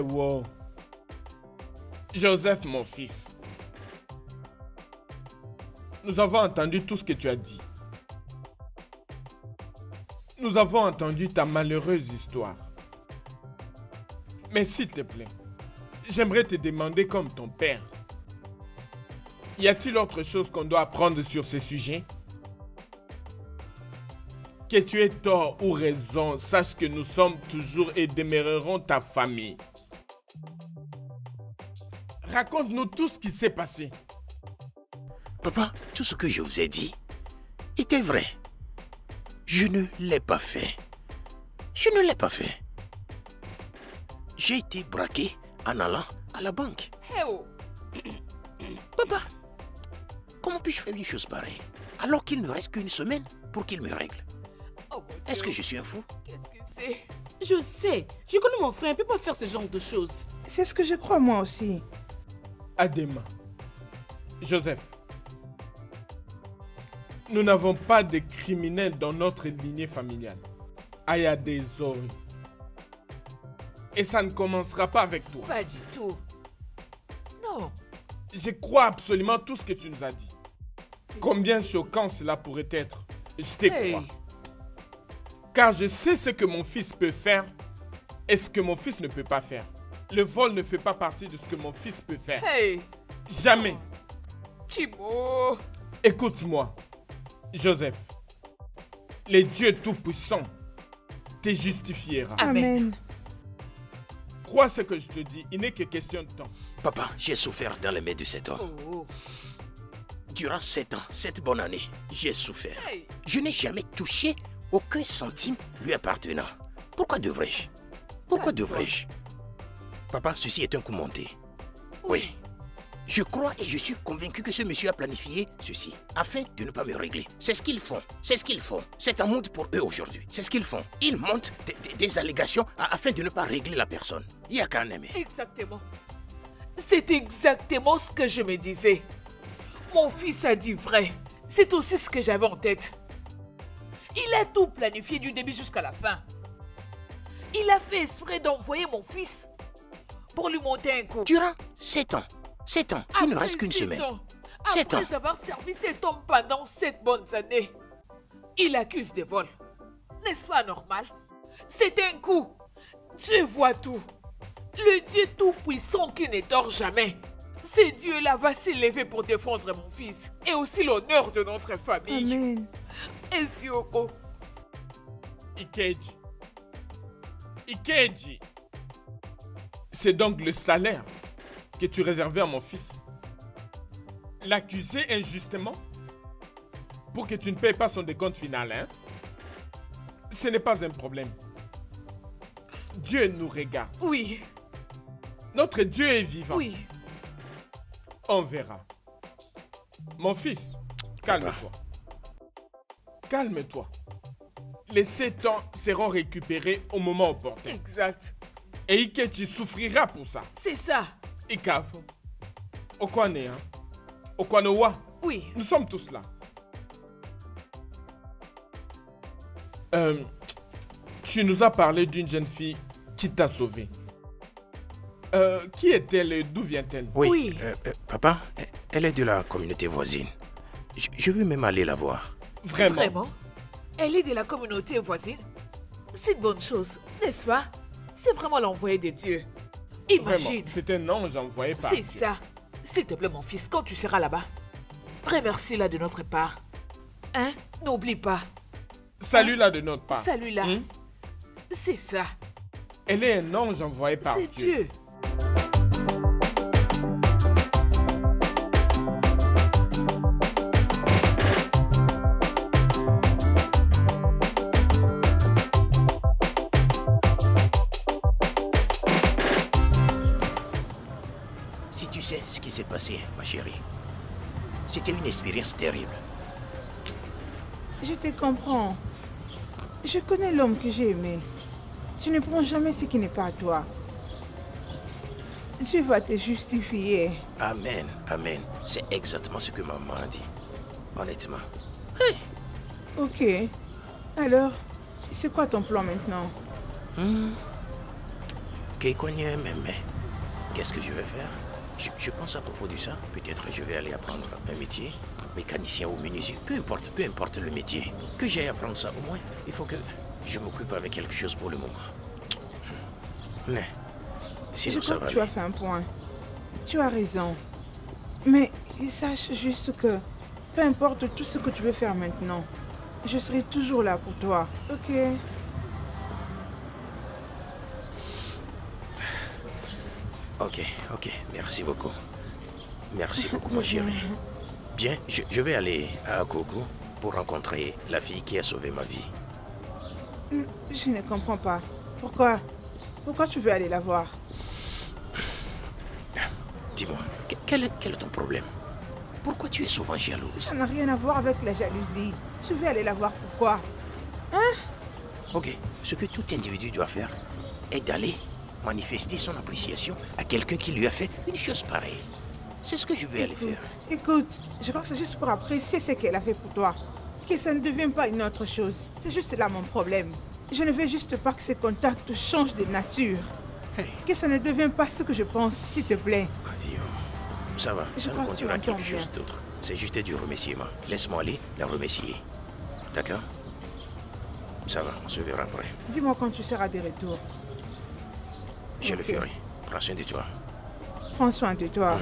Wow. Joseph, mon fils. Nous avons entendu tout ce que tu as dit. Nous avons entendu ta malheureuse histoire. Mais s'il te plaît, j'aimerais te demander comme ton père. Y a-t-il autre chose qu'on doit apprendre sur ce sujet? Que tu aies tort ou raison, sache que nous sommes toujours et demeurerons ta famille. Raconte-nous tout ce qui s'est passé. Papa, tout ce que je vous ai dit était vrai. Je ne l'ai pas fait. Je ne l'ai pas fait. J'ai été braqué en allant à la banque. Papa, comment puis-je faire une chose pareille alors qu'il ne reste qu'une semaine pour qu'il me règle? Est-ce que je suis un fou? Qu'est-ce que c'est? Je sais. Je connais mon frère. Il ne peut pas faire ce genre de choses. C'est ce que je crois moi aussi. Adema. Joseph. Nous n'avons pas de criminels dans notre lignée familiale. Aya Desori. Et ça ne commencera pas avec toi. Pas du tout. Non. Je crois absolument tout ce que tu nous as dit. Combien choquant cela pourrait être. Je te crois. Car je sais ce que mon fils peut faire et ce que mon fils ne peut pas faire. Le vol ne fait pas partie de ce que mon fils peut faire. Hey! Jamais. Chimo! Écoute-moi, Joseph. Les dieux tout-puissants te justifiera. Amen. Crois ce que je te dis, il n'est que question de temps. Papa, j'ai souffert dans les mains de cet homme. Oh. Durant 7 ans, cette bonne année, j'ai souffert. Hey. Je n'ai jamais touché aucun centime lui appartenant. Pourquoi devrais-je? Pourquoi devrais-je? Papa, ceci est un coup monté. Oui. Je crois et je suis convaincu que ce monsieur a planifié ceci afin de ne pas me régler. C'est ce qu'ils font. C'est ce qu'ils font. C'est un monde pour eux aujourd'hui. C'est ce qu'ils font. Ils montent des allégations afin de ne pas régler la personne. Il y a qu'un aimé. Exactement. C'est exactement ce que je me disais. Mon fils a dit vrai. C'est aussi ce que j'avais en tête. Il a tout planifié du début jusqu'à la fin. Il a fait exprès d'envoyer mon fils pour lui monter un coup. Durant 7 ans. 7 ans. Il ne reste qu'une semaine. 7 ans. Après avoir servi cet homme pendant 7 bonnes années, il accuse des vols. N'est-ce pas normal? C'est un coup. Dieu voit tout. Le Dieu tout-puissant qui ne dort jamais. Ce Dieu-là va s'élever pour défendre mon fils et aussi l'honneur de notre famille. Amen. Esioko. Ikeji. Ikeji. C'est donc le salaire que tu réservais à mon fils. L'accuser injustement pour que tu ne payes pas son décompte final, hein? Ce n'est pas un problème. Dieu nous regarde. Oui. Notre Dieu est vivant. Oui. On verra. Mon fils, calme-toi. Calme-toi. Les 7 ans seront récupérés au moment opportun. Exact. Et Ikechi souffrira pour ça. C'est ça. Ikafo. Okwane, hein? Okwanowa. Oui. Nous sommes tous là. Tu nous as parlé d'une jeune fille qui t'a sauvé. Qui est-elle et d'où vient-elle? Oui. Papa, elle est de la communauté voisine. Je veux même aller la voir. Vraiment? Vraiment? Elle est de la communauté voisine? C'est une bonne chose, n'est-ce pas? C'est vraiment l'envoyé de Dieu. Imagine. C'est un ange envoyé par Dieu. C'est ça. S'il te plaît, mon fils, quand tu seras là-bas, remercie-la de notre part. Hein? N'oublie pas. Salue-la de notre part. Salue-la. C'est ça. Elle est un ange envoyé par Dieu. C'est Dieu. Si tu sais ce qui s'est passé, ma chérie, c'était une expérience terrible. Je te comprends. Je connais l'homme que j'ai aimé. Tu ne prends jamais ce qui n'est pas à toi. Dieu va te justifier. Amen, amen. C'est exactement ce que maman a dit. Honnêtement. Hey. Ok. Alors, c'est quoi ton plan maintenant? Qu'est-ce que je vais faire? Je pense à propos de ça. Peut-être je vais aller apprendre un métier. Mécanicien ou menuisier. Peu importe le métier. Que j'aille apprendre ça au moins. Il faut que je m'occupe avec quelque chose pour le moment. Mais, sinon ça va aller. Tu as fait un point. Tu as raison. Mais sache juste que peu importe tout ce que tu veux faire maintenant, je serai toujours là pour toi. Ok? Ok. Merci beaucoup. Merci beaucoup, ma chérie. Bien, je vais aller à Akogo pour rencontrer la fille qui a sauvé ma vie. Je ne comprends pas. Pourquoi? Pourquoi tu veux aller la voir? Dis-moi, quel est ton problème? Pourquoi tu es souvent jalouse? Ça n'a rien à voir avec la jalousie. Tu veux aller la voir pourquoi? Hein? Ok, ce que tout individu doit faire est d'aller manifester son appréciation à quelqu'un qui lui a fait une chose pareille. C'est ce que je vais aller faire. Écoute, je crois que c'est juste pour apprécier ce qu'elle a fait pour toi. Que ça ne devienne pas une autre chose. C'est juste là mon problème. Je ne veux juste pas que ces contacts changent de nature. Hey. Que ça ne devienne pas ce que je pense, s'il te plaît. Ça va, ça nous conduira quelque chose d'autre. C'est juste du remerciement. Laisse-moi aller la remercier. D'accord? Ça va, on se verra après. Dis-moi quand tu seras de retour. Je le ferai. Prends soin de toi. Prends soin de toi.